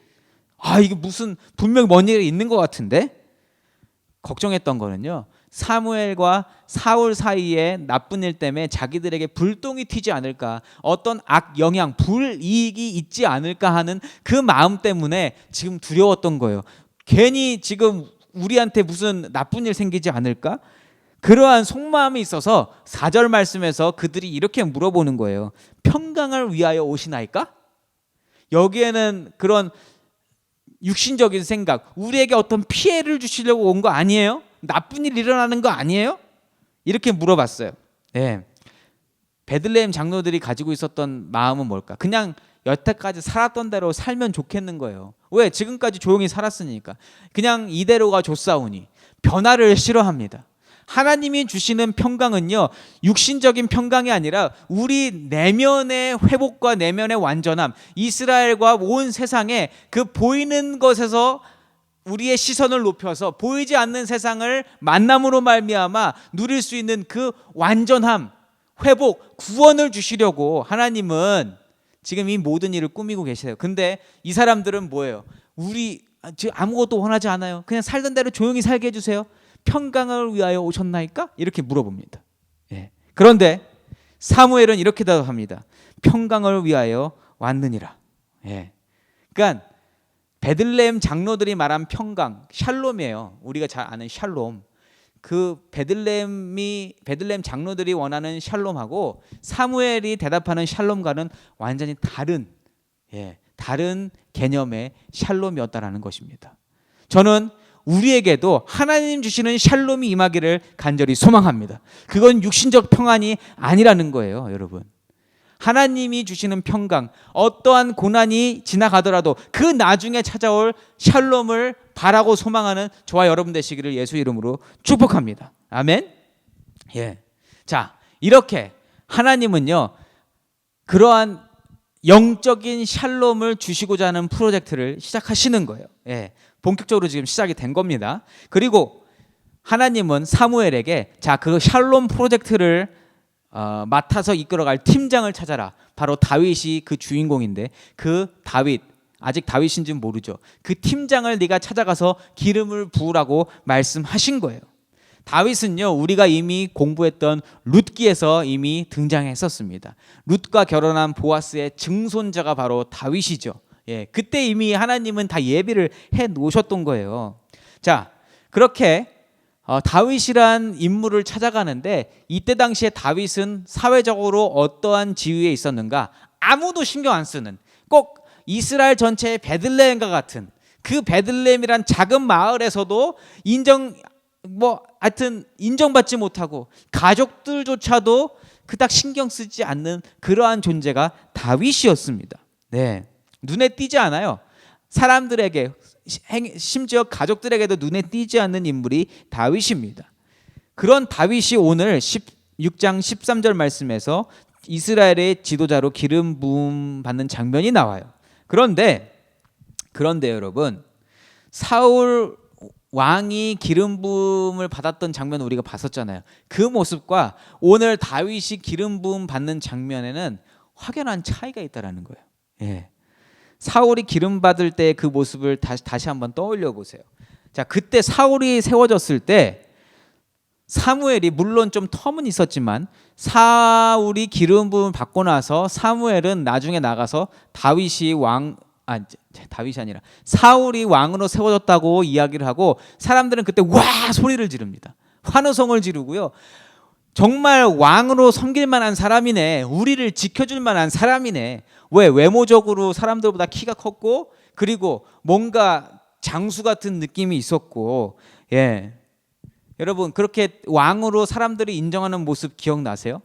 아, 이게 무슨 분명히 뭔 일이 있는 것 같은데? 걱정했던 거는요, 사무엘과 사울 사이에 나쁜 일 때문에 자기들에게 불똥이 튀지 않을까, 어떤 악 영향, 불이익이 있지 않을까 하는 그 마음 때문에 지금 두려웠던 거예요. 괜히 지금 우리한테 무슨 나쁜 일 생기지 않을까? 그러한 속마음이 있어서 4절 말씀에서 그들이 이렇게 물어보는 거예요. 평강을 위하여 오시나이까? 여기에는 그런 육신적인 생각, 우리에게 어떤 피해를 주시려고 온 거 아니에요? 나쁜 일 일어나는 거 아니에요? 이렇게 물어봤어요. 네. 베들레헴 장로들이 가지고 있었던 마음은 뭘까? 그냥 여태까지 살았던 대로 살면 좋겠는 거예요. 왜? 지금까지 조용히 살았으니까. 그냥 이대로가 좋사오니. 변화를 싫어합니다. 하나님이 주시는 평강은요, 육신적인 평강이 아니라 우리 내면의 회복과 내면의 완전함, 이스라엘과 온 세상에 그 보이는 것에서 우리의 시선을 높여서 보이지 않는 세상을 만남으로 말미암아 누릴 수 있는 그 완전함, 회복, 구원을 주시려고 하나님은 지금 이 모든 일을 꾸미고 계세요. 근데 이 사람들은 뭐예요? 우리 지금 아무것도 원하지 않아요. 그냥 살던 대로 조용히 살게 해주세요. 평강을 위하여 오셨나이까? 이렇게 물어봅니다. 예. 그런데 사무엘은 이렇게 대답합니다. 평강을 위하여 왔느니라. 예. 그러니까 베들레헴 장로들이 말한 평강, 샬롬이에요. 우리가 잘 아는 샬롬. 그 베들레헴 장로들이 원하는 샬롬하고 사무엘이 대답하는 샬롬과는 완전히 다른 개념의 샬롬이었다라는 것입니다. 저는 우리에게도 하나님 주시는 샬롬이 임하기를 간절히 소망합니다. 그건 육신적 평안이 아니라는 거예요, 여러분. 하나님이 주시는 평강, 어떠한 고난이 지나가더라도 그 나중에 찾아올 샬롬을 바라고 소망하는 저와 여러분 되시기를 예수 이름으로 축복합니다. 아멘. 예. 자, 이렇게 하나님은요, 그러한 영적인 샬롬을 주시고자 하는 프로젝트를 시작하시는 거예요. 예. 본격적으로 지금 시작이 된 겁니다. 그리고 하나님은 사무엘에게 자, 그 샬롬 프로젝트를 맡아서 이끌어갈 팀장을 찾아라. 바로 다윗이 그 주인공인데 그 다윗, 아직 다윗인지는 모르죠. 그 팀장을 네가 찾아가서 기름을 부으라고 말씀하신 거예요. 다윗은요, 우리가 이미 공부했던 룻기에서 이미 등장했었습니다. 룻과 결혼한 보아스의 증손자가 바로 다윗이죠. 예, 그때 이미 하나님은 다 예비를 해 놓으셨던 거예요. 자, 그렇게 다윗이란 인물을 찾아가는데 이때 당시에 다윗은 사회적으로 어떠한 지위에 있었는가? 아무도 신경 안 쓰는, 꼭 이스라엘 전체의 베들레헴과 같은 그 베들레헴이란 작은 마을에서도 하여튼 인정받지 못하고 가족들조차도 그닥 신경 쓰지 않는 그러한 존재가 다윗이었습니다. 네, 눈에 띄지 않아요. 사람들에게, 심지어 가족들에게도 눈에 띄지 않는 인물이 다윗입니다. 그런 다윗이 오늘 16장 13절 말씀에서 이스라엘의 지도자로 기름 부음 받는 장면이 나와요. 그런데 여러분, 사울 왕이 기름 부음을 받았던 장면을 우리가 봤었잖아요. 그 모습과 오늘 다윗이 기름 부음 받는 장면에는 확연한 차이가 있다라는 거예요. 예. 사울이 기름 받을 때 그 모습을 다시 한번 떠올려 보세요. 자, 그때 사울이 세워졌을 때 사무엘이, 물론 좀 텀은 있었지만 사울이 기름 부음을 받고 나서 사무엘은 나중에 나가서 다윗이 사울이 왕으로 세워졌다고 이야기를 하고, 사람들은 그때 와 소리를 지릅니다. 환호성을 지르고요. 정말 왕으로 섬길 만한 사람이네, 우리를 지켜줄 만한 사람이네. 왜? 외모적으로 사람들보다 키가 컸고, 그리고 뭔가 장수 같은 느낌이 있었고, 예. 여러분, 그렇게 왕으로 사람들이 인정하는 모습 기억나세요?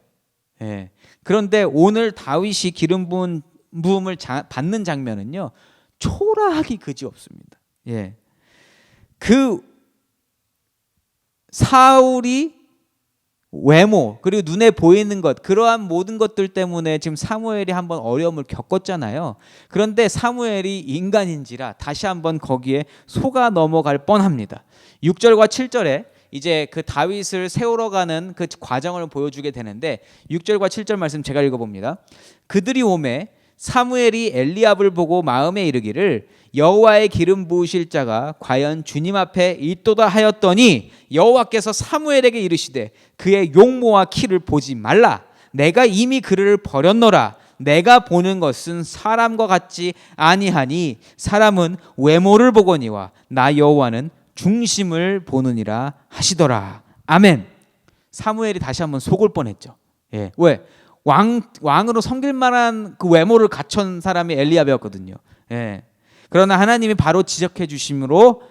예. 그런데 오늘 다윗이 기름 부음을 받는 장면은요, 초라하기 그지없습니다. 예. 그 사울이 외모, 그리고 눈에 보이는 것, 그러한 모든 것들 때문에 지금 사무엘이 한번 어려움을 겪었잖아요. 그런데 사무엘이 인간인지라 다시 한번 거기에 속아 넘어갈 뻔합니다. 6절과 7절에 이제 그 다윗을 세우러 가는 그 과정을 보여주게 되는데, 6절과 7절 말씀 제가 읽어봅니다. 그들이 오매 사무엘이 엘리압을 보고 마음에 이르기를 여호와의 기름 부으실 자가 과연 주님 앞에 있도다 하였더니, 여호와께서 사무엘에게 이르시되 그의 용모와 키를 보지 말라. 내가 이미 그를 버렸노라. 내가 보는 것은 사람과 같지 아니하니 사람은 외모를 보거니와 나 여호와는 중심을 보느니라 하시더라. 아멘. 사무엘이 다시 한번 속을 뻔했죠. 예. 왜? 왕으로 섬길 만한 그 외모를 갖춘 사람이 엘리압이었거든요. 예. 그러나 하나님이 바로 지적해 주심으로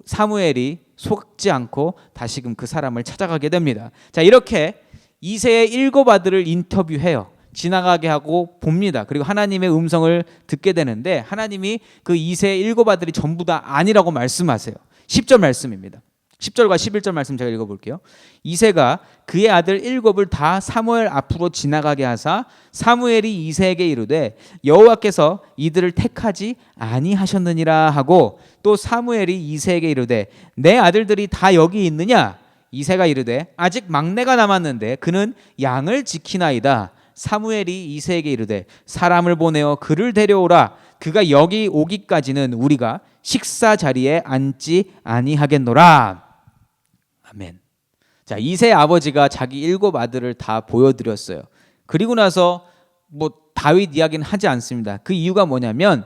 사무엘이 속지 않고 다시금 그 사람을 찾아가게 됩니다. 자, 이렇게 이새의 7 아들을 인터뷰해요. 지나가게 하고 봅니다. 그리고 하나님의 음성을 듣게 되는데, 하나님이 그 이새의 7 아들이 전부 다 아니라고 말씀하세요. 10절 말씀입니다. 10절과 11절 말씀 제가 읽어볼게요. 이새가 그의 아들 7을 다 사무엘 앞으로 지나가게 하사 사무엘이 이새에게 이르되 여호와께서 이들을 택하지 아니하셨느니라 하고, 또 사무엘이 이새에게 이르되 내 아들들이 다 여기 있느냐? 이새가 이르되 아직 막내가 남았는데 그는 양을 지키나이다. 사무엘이 이새에게 이르되 사람을 보내어 그를 데려오라. 그가 여기 오기까지는 우리가 식사 자리에 앉지 아니하겠노라. 아멘. 자, 이새의 아버지가 자기 7 아들을 다 보여드렸어요. 그리고 나서 다윗 이야기는 하지 않습니다. 그 이유가 뭐냐면,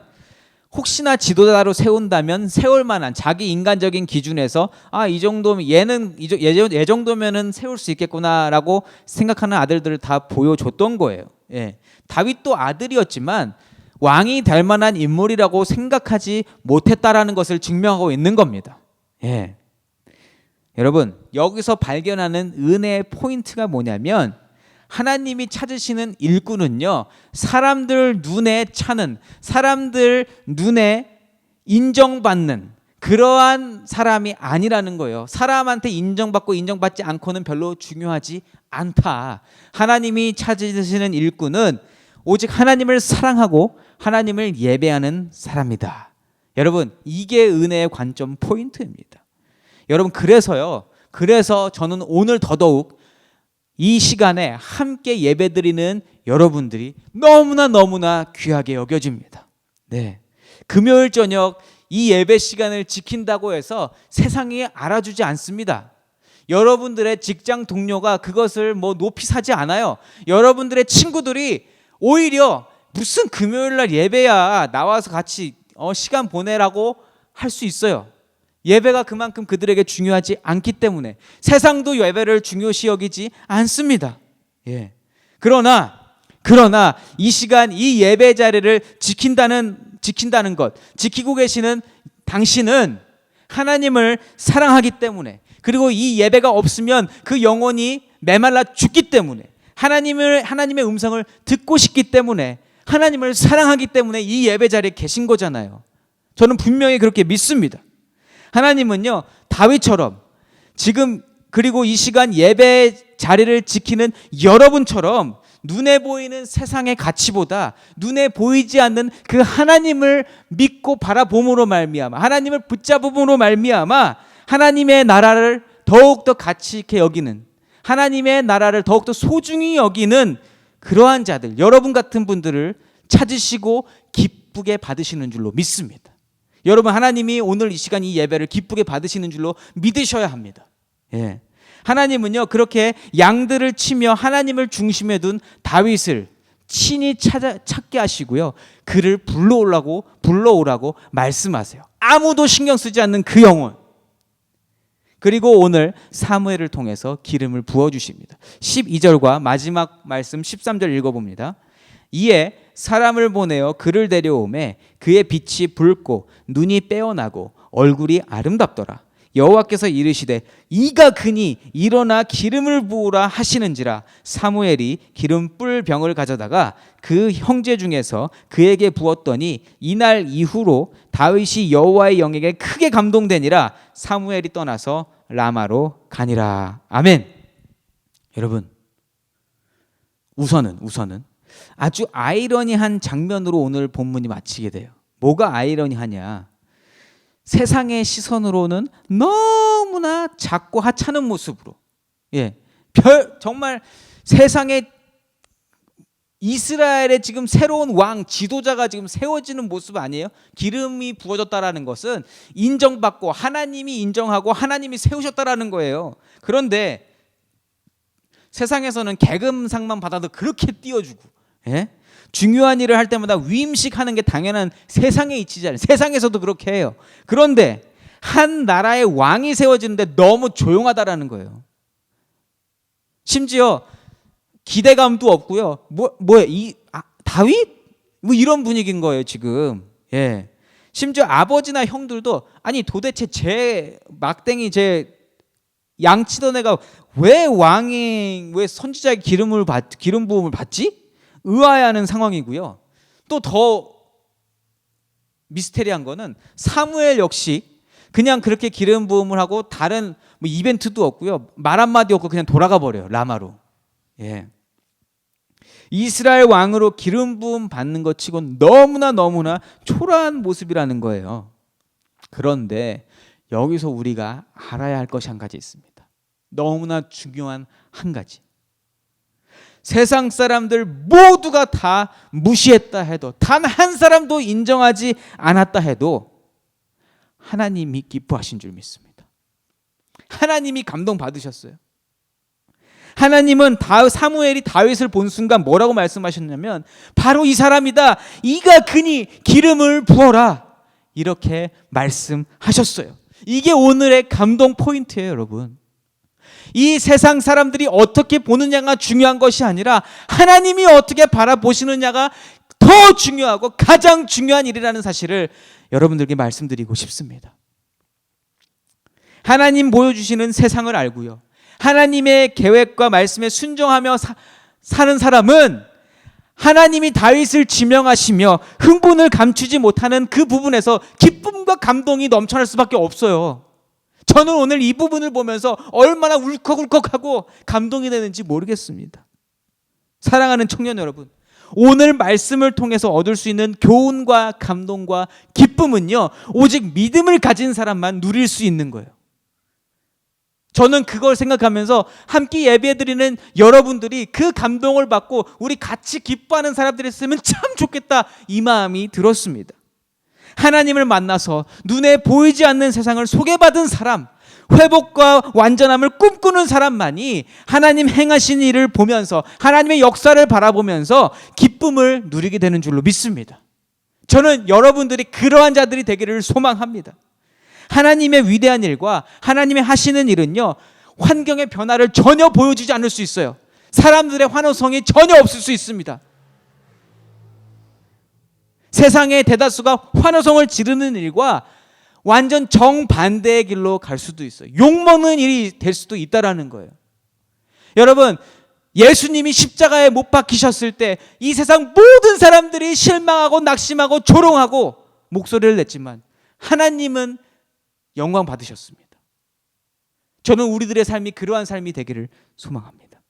혹시나 지도자로 세운다면 세울 만한, 자기 인간적인 기준에서 이 정도면 얘 정도면은 세울 수 있겠구나라고 생각하는 아들들을 다 보여줬던 거예요. 예. 다윗도 아들이었지만 왕이 될 만한 인물이라고 생각하지 못했다라는 것을 증명하고 있는 겁니다. 예. 여러분, 여기서 발견하는 은혜의 포인트가 뭐냐면, 하나님이 찾으시는 일꾼은요, 사람들 눈에 차는, 사람들 눈에 인정받는 그러한 사람이 아니라는 거예요. 사람한테 인정받고 인정받지 않고는 별로 중요하지 않다. 하나님이 찾으시는 일꾼은 오직 하나님을 사랑하고 하나님을 예배하는 사람이다. 여러분, 이게 은혜의 관점 포인트입니다. 여러분, 그래서 저는 오늘 더더욱 이 시간에 함께 예배드리는 여러분들이 너무나 귀하게 여겨집니다. 네. 금요일 저녁 이 예배 시간을 지킨다고 해서 세상이 알아주지 않습니다. 여러분들의 직장 동료가 그것을 높이 사지 않아요. 여러분들의 친구들이 오히려 무슨 금요일 날 예배야, 나와서 같이 시간 보내라고 할 수 있어요. 예배가 그만큼 그들에게 중요하지 않기 때문에 세상도 예배를 중요시 여기지 않습니다. 예. 그러나 이 시간 이 예배 자리를 지킨다는 것, 지키고 계시는 당신은 하나님을 사랑하기 때문에, 그리고 이 예배가 없으면 그 영혼이 메말라 죽기 때문에, 하나님의 음성을 듣고 싶기 때문에, 하나님을 사랑하기 때문에 이 예배 자리에 계신 거잖아요. 저는 분명히 그렇게 믿습니다. 하나님은요, 다윗처럼 지금 그리고 이 시간 예배 자리를 지키는 여러분처럼 눈에 보이는 세상의 가치보다 눈에 보이지 않는 그 하나님을 믿고 바라봄으로 말미암아, 하나님을 붙잡음으로 말미암아 하나님의 나라를 더욱더 가치 있게 여기는, 하나님의 나라를 더욱더 소중히 여기는 그러한 자들, 여러분 같은 분들을 찾으시고 기쁘게 받으시는 줄로 믿습니다. 여러분, 하나님이 오늘 이 시간 이 예배를 기쁘게 받으시는 줄로 믿으셔야 합니다. 예. 하나님은요, 그렇게 양들을 치며 하나님을 중심에 둔 다윗을 친히 찾게 하시고요, 그를 불러오라고 말씀하세요. 아무도 신경 쓰지 않는 그 영혼, 그리고 오늘 사무엘을 통해서 기름을 부어주십니다. 12절과 마지막 말씀 13절 읽어봅니다. 이에 사람을 보내어 그를 데려오매 그의 빛이 붉고 눈이 빼어나고 얼굴이 아름답더라. 여호와께서 이르시되 이가 그니 일어나 기름을 부으라 하시는지라. 사무엘이 기름 뿔 병을 가져다가 그 형제 중에서 그에게 부었더니 이날 이후로 다윗이 여호와의 영에게 크게 감동되니라. 사무엘이 떠나서 라마로 가니라. 아멘. 여러분, 우선은 아주 아이러니한 장면으로 오늘 본문이 마치게 돼요. 뭐가 아이러니하냐? 세상의 시선으로는 너무나 작고 하찮은 모습으로, 정말 세상에 이스라엘의 지금 새로운 왕, 지도자가 지금 세워지는 모습 아니에요? 기름이 부어졌다라는 것은 인정받고 하나님이 인정하고 하나님이 세우셨다라는 거예요. 그런데 세상에서는 계급상만 받아도 그렇게 띄워주고, 중요한 일을 할 때마다 위임식하는 게 당연한 세상의 이치잖아요. 세상에서도 그렇게 해요. 그런데 한 나라의 왕이 세워지는데 너무 조용하다라는 거예요. 심지어 기대감도 없고요. 다윗? 뭐 이런 분위기인 거예요 지금. 심지어 아버지나 형들도 아니 도대체 제 양치던 애가 왜 선지자의 기름 부음을 받지? 의아해하는 상황이고요. 또 더 미스테리한 거는 사무엘 역시 그냥 그렇게 기름 부음을 하고 다른 이벤트도 없고요. 말 한마디 없고 그냥 돌아가 버려요. 라마로. 이스라엘 왕으로 기름 부음 받는 것 치곤 너무나 초라한 모습이라는 거예요. 그런데 여기서 우리가 알아야 할 것이 한 가지 있습니다. 너무나 중요한 한 가지. 세상 사람들 모두가 다 무시했다 해도, 단 한 사람도 인정하지 않았다 해도 하나님이 기뻐하신 줄 믿습니다. 하나님이 감동받으셨어요. 하나님은 사무엘이 다윗을 본 순간 뭐라고 말씀하셨냐면 바로 이 사람이다. 이가 그니 기름을 부어라. 이렇게 말씀하셨어요. 이게 오늘의 감동 포인트예요, 여러분. 이 세상 사람들이 어떻게 보느냐가 중요한 것이 아니라 하나님이 어떻게 바라보시느냐가 더 중요하고 가장 중요한 일이라는 사실을 여러분들께 말씀드리고 싶습니다. 하나님 보여주시는 세상을 알고요, 하나님의 계획과 말씀에 순종하며 사는 사람은 하나님이 다윗을 지명하시며 흥분을 감추지 못하는 그 부분에서 기쁨과 감동이 넘쳐날 수밖에 없어요. 저는 오늘 이 부분을 보면서 얼마나 울컥울컥하고 감동이 되는지 모르겠습니다. 사랑하는 청년 여러분, 오늘 말씀을 통해서 얻을 수 있는 교훈과 감동과 기쁨은요, 오직 믿음을 가진 사람만 누릴 수 있는 거예요. 저는 그걸 생각하면서 함께 예배드리는 여러분들이 그 감동을 받고 우리 같이 기뻐하는 사람들이 있으면 참 좋겠다, 이 마음이 들었습니다. 하나님을 만나서 눈에 보이지 않는 세상을 소개받은 사람, 회복과 완전함을 꿈꾸는 사람만이 하나님 행하신 일을 보면서 하나님의 역사를 바라보면서 기쁨을 누리게 되는 줄로 믿습니다. 저는 여러분들이 그러한 자들이 되기를 소망합니다. 하나님의 위대한 일과 하나님의 하시는 일은요, 환경의 변화를 전혀 보여주지 않을 수 있어요. 사람들의 환호성이 전혀 없을 수 있습니다. 세상의 대다수가 환호성을 지르는 일과 완전 정반대의 길로 갈 수도 있어요. 욕먹는 일이 될 수도 있다라는 거예요. 여러분, 예수님이 십자가에 못 박히셨을 때 이 세상 모든 사람들이 실망하고 낙심하고 조롱하고 목소리를 냈지만 하나님은 영광 받으셨습니다. 저는 우리들의 삶이 그러한 삶이 되기를 소망합니다.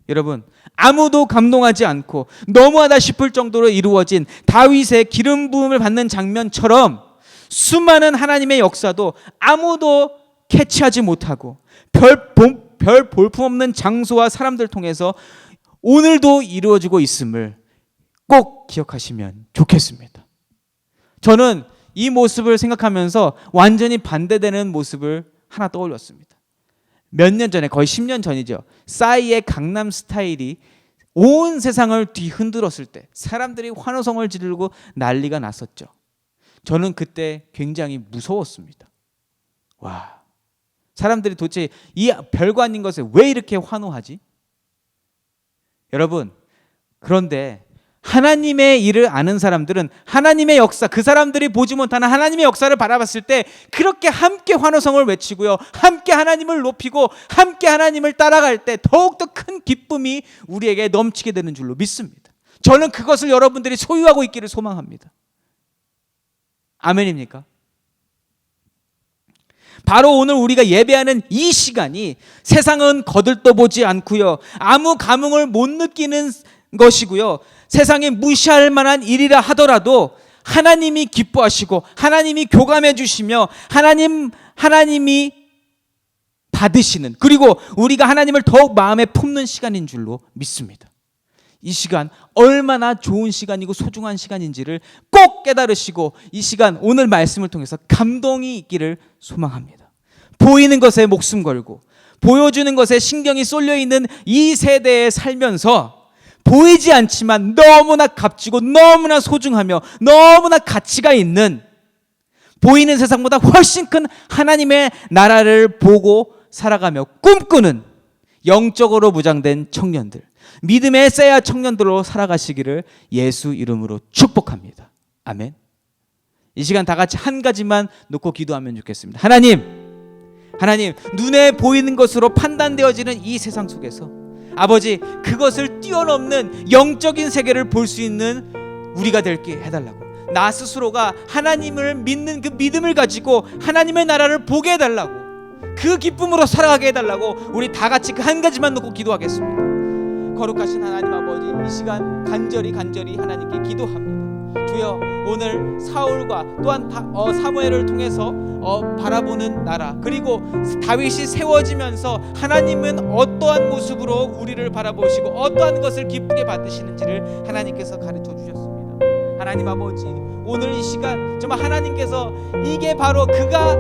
여러분, 아무도 감동하지 않고 너무하다 싶을 정도로 이루어진 다윗의 기름 부음을 받는 장면처럼 수많은 하나님의 역사도 아무도 캐치하지 못하고 별 볼품없는 장소와 사람들 통해서 오늘도 이루어지고 있음을 꼭 기억하시면 좋겠습니다. 저는 이 모습을 생각하면서 완전히 반대되는 모습을 하나 떠올렸습니다. 몇 년 전에, 거의 10년 전이죠. 싸이의 강남 스타일이 온 세상을 뒤흔들었을 때 사람들이 환호성을 지르고 난리가 났었죠. 저는 그때 굉장히 무서웠습니다. 와, 사람들이 도대체 이 별거 아닌 것에 왜 이렇게 환호하지? 여러분, 그런데 하나님의 일을 아는 사람들은 하나님의 역사, 그 사람들이 보지 못하는 하나님의 역사를 바라봤을 때 그렇게 함께 환호성을 외치고요, 함께 하나님을 높이고 함께 하나님을 따라갈 때 더욱더 큰 기쁨이 우리에게 넘치게 되는 줄로 믿습니다. 저는 그것을 여러분들이 소유하고 있기를 소망합니다. 아멘입니까? 바로 오늘 우리가 예배하는 이 시간이 세상은 거들떠보지 않고요, 아무 감흥을 못 느끼는 것이고요, 세상에 무시할 만한 일이라 하더라도 하나님이 기뻐하시고 하나님이 교감해 주시며 하나님이 받으시는, 그리고 우리가 하나님을 더욱 마음에 품는 시간인 줄로 믿습니다. 이 시간 얼마나 좋은 시간이고 소중한 시간인지를 꼭 깨달으시고 이 시간 오늘 말씀을 통해서 감동이 있기를 소망합니다. 보이는 것에 목숨 걸고 보여주는 것에 신경이 쏠려 있는 이 세대에 살면서 보이지 않지만 너무나 값지고 너무나 소중하며 너무나 가치가 있는, 보이는 세상보다 훨씬 큰 하나님의 나라를 보고 살아가며 꿈꾸는 영적으로 무장된 청년들, 믿음의 세야 청년들로 살아가시기를 예수 이름으로 축복합니다. 아멘. 이 시간 다 같이 한 가지만 놓고 기도하면 좋겠습니다. 하나님, 눈에 보이는 것으로 판단되어지는 이 세상 속에서 아버지, 그것을 뛰어넘는 영적인 세계를 볼 수 있는 우리가 되게 해달라고, 나 스스로가 하나님을 믿는 그 믿음을 가지고 하나님의 나라를 보게 해달라고, 그 기쁨으로 살아가게 해달라고 우리 다 같이 그 한 가지만 놓고 기도하겠습니다. 거룩하신 하나님 아버지, 이 시간 간절히 하나님께 기도합니다. 주여, 오늘 사울과 또한 사무엘을 통해서 바라보는 나라, 그리고 다윗이 세워지면서 하나님은 어떠한 모습으로 우리를 바라보시고 어떠한 것을 기쁘게 받으시는지를 하나님께서 가르쳐 주셨습니다. 하나님 아버지, 오늘 이 시간 정말 하나님께서 이게 바로 그가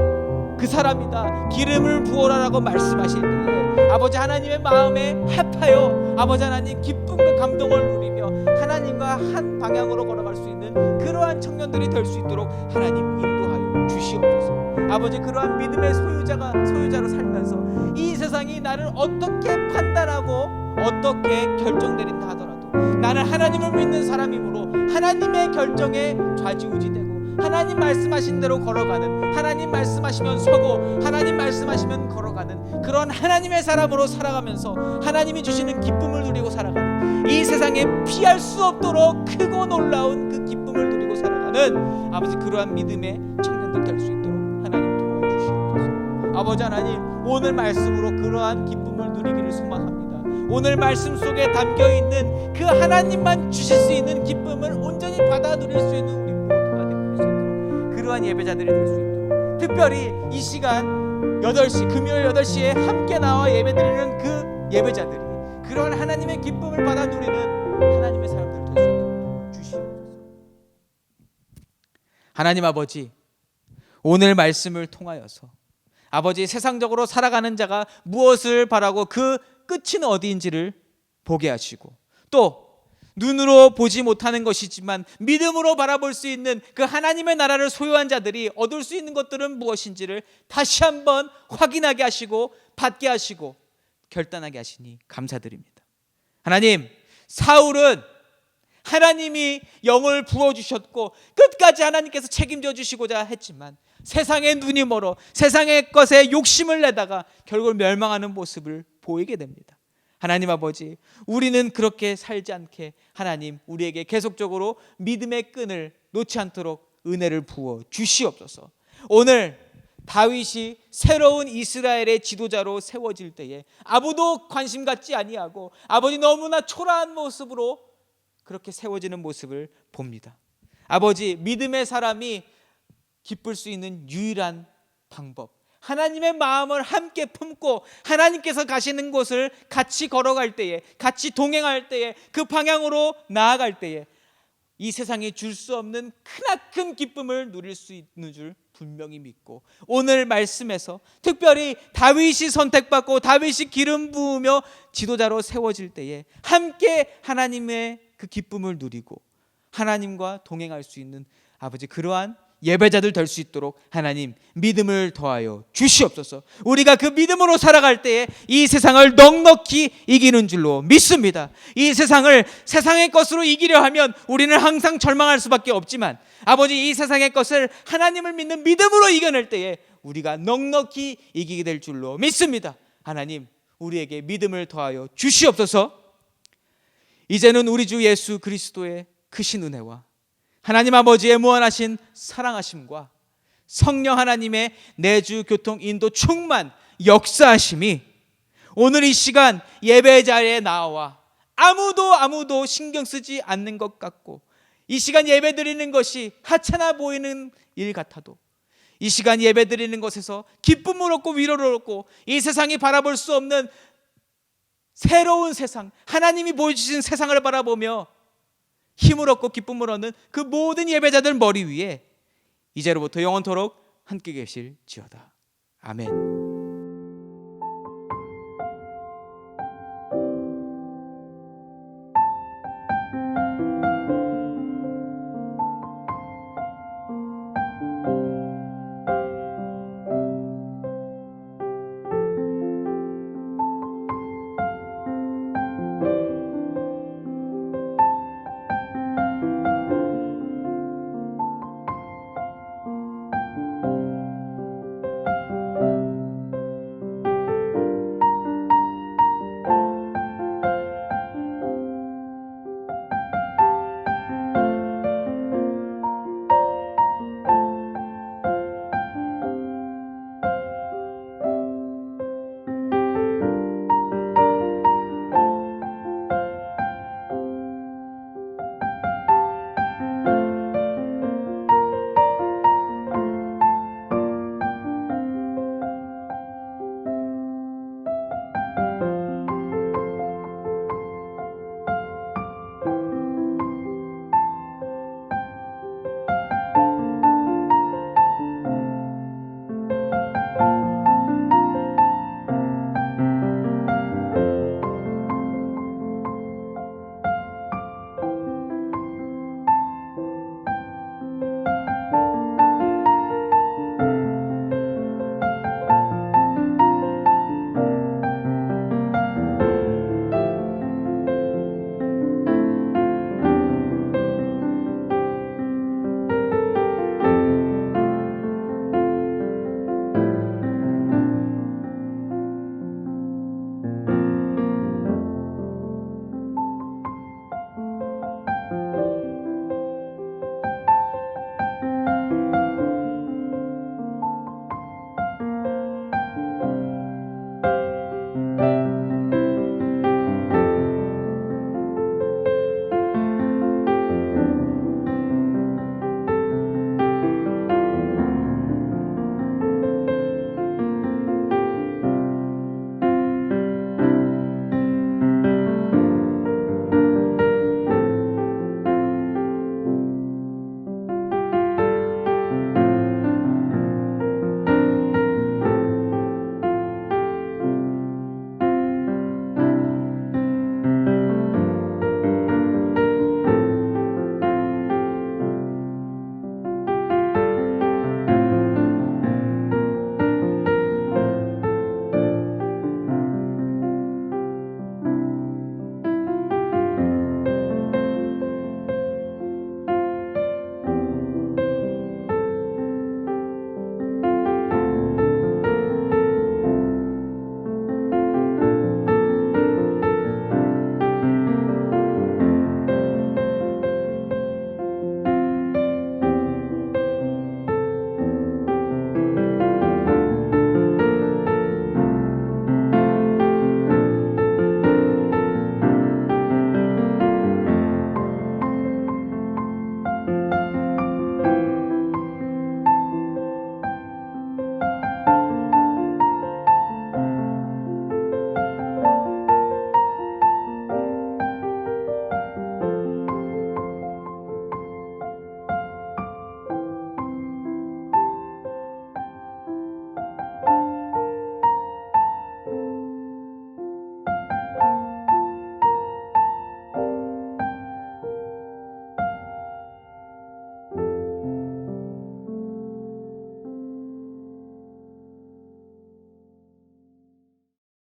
그 사람이다, 기름을 부어라라고 말씀하실 때에 아버지 하나님의 마음에 합하여 아버지 하나님 기쁨과 감동을 누리며 하나님과 한 방향으로 걸어갈 수 있는 그러한 청년들이 될 수 있도록 하나님 인도하여 주시옵소서. 아버지, 그러한 믿음의 소유자로 살면서 이 세상이 나를 어떻게 판단하고 어떻게 결정내린다 하더라도 나는 하나님을 믿는 사람이므로 하나님의 결정에 좌지우지되고 하나님 말씀하신 대로 걸어가는, 하나님 말씀하시면 서고 하나님 말씀하시면 걸어가는 그런 하나님의 사람으로 살아가면서 하나님이 주시는 기쁨을 누리고 살아가는, 이 세상에 피할 수 없도록 크고 놀라운 그 기쁨을 누리고 살아가는 아버지, 그러한 믿음의 청년들 될 수 있도록 하나님 도와주시옵소서. 아버지 하나님, 오늘 말씀으로 그러한 기쁨을 누리기를 소망합니다. 오늘 말씀 속에 담겨있는 그 하나님만 주실 수 있는 기쁨을 온전히 받아 누릴 수 있는 우리 모두가 될 수 있도록 그러한 예배자들이 될 수 있도록, 특별히 이 시간 8시, 금요일 8시에 함께 나와 예배드리는 그 예배자들이 그러한 하나님의 기쁨을 받아 누리는 하나님의 사람들 될 수 있도록 주시옵소서. 하나님 아버지, 오늘 말씀을 통하여서 아버지, 세상적으로 살아가는 자가 무엇을 바라고 그 끝은 어디인지를 보게 하시고, 또 눈으로 보지 못하는 것이지만 믿음으로 바라볼 수 있는 그 하나님의 나라를 소유한 자들이 얻을 수 있는 것들은 무엇인지를 다시 한번 확인하게 하시고 받게 하시고 결단하게 하시니 감사드립니다. 하나님, 사울은 하나님이 영을 부어주셨고 끝까지 하나님께서 책임져 주시고자 했지만 세상의 눈이 멀어 세상의 것에 욕심을 내다가 결국 멸망하는 모습을 보이게 됩니다. 하나님 아버지, 우리는 그렇게 살지 않게 하나님 우리에게 계속적으로 믿음의 끈을 놓지 않도록 은혜를 부어 주시옵소서. 오늘 다윗이 새로운 이스라엘의 지도자로 세워질 때에 아무도 관심 갖지 아니하고 아버지 너무나 초라한 모습으로 그렇게 세워지는 모습을 봅니다. 아버지, 믿음의 사람이 기쁠 수 있는 유일한 방법, 하나님의 마음을 함께 품고 하나님께서 가시는 곳을 같이 걸어갈 때에, 같이 동행할 때에, 그 방향으로 나아갈 때에 이 세상이 줄 수 없는 크나큰 기쁨을 누릴 수 있는 줄 분명히 믿고, 오늘 말씀에서 특별히 다윗이 선택받고 다윗이 기름 부으며 지도자로 세워질 때에 함께 하나님의 그 기쁨을 누리고 하나님과 동행할 수 있는 아버지 그러한 예배자들 될 수 있도록 하나님 믿음을 더하여 주시옵소서. 우리가 그 믿음으로 살아갈 때에 이 세상을 넉넉히 이기는 줄로 믿습니다. 이 세상을 세상의 것으로 이기려 하면 우리는 항상 절망할 수밖에 없지만 아버지, 이 세상의 것을 하나님을 믿는 믿음으로 이겨낼 때에 우리가 넉넉히 이기게 될 줄로 믿습니다. 하나님, 우리에게 믿음을 더하여 주시옵소서. 이제는 우리 주 예수 그리스도의 크신 은혜와 하나님 아버지의 무한하신 사랑하심과 성령 하나님의 내주 교통 인도 충만 역사하심이 오늘 이 시간 예배 자리에 나와 아무도 신경 쓰지 않는 것 같고 이 시간 예배 드리는 것이 하찮아 보이는 일 같아도 이 시간 예배 드리는 것에서 기쁨을 얻고 위로를 얻고 이 세상이 바라볼 수 없는 새로운 세상, 하나님이 보여주신 세상을 바라보며 힘을 얻고 기쁨을 얻는 그 모든 예배자들 머리 위에 이제로부터 영원토록 함께 계실지어다. 아멘.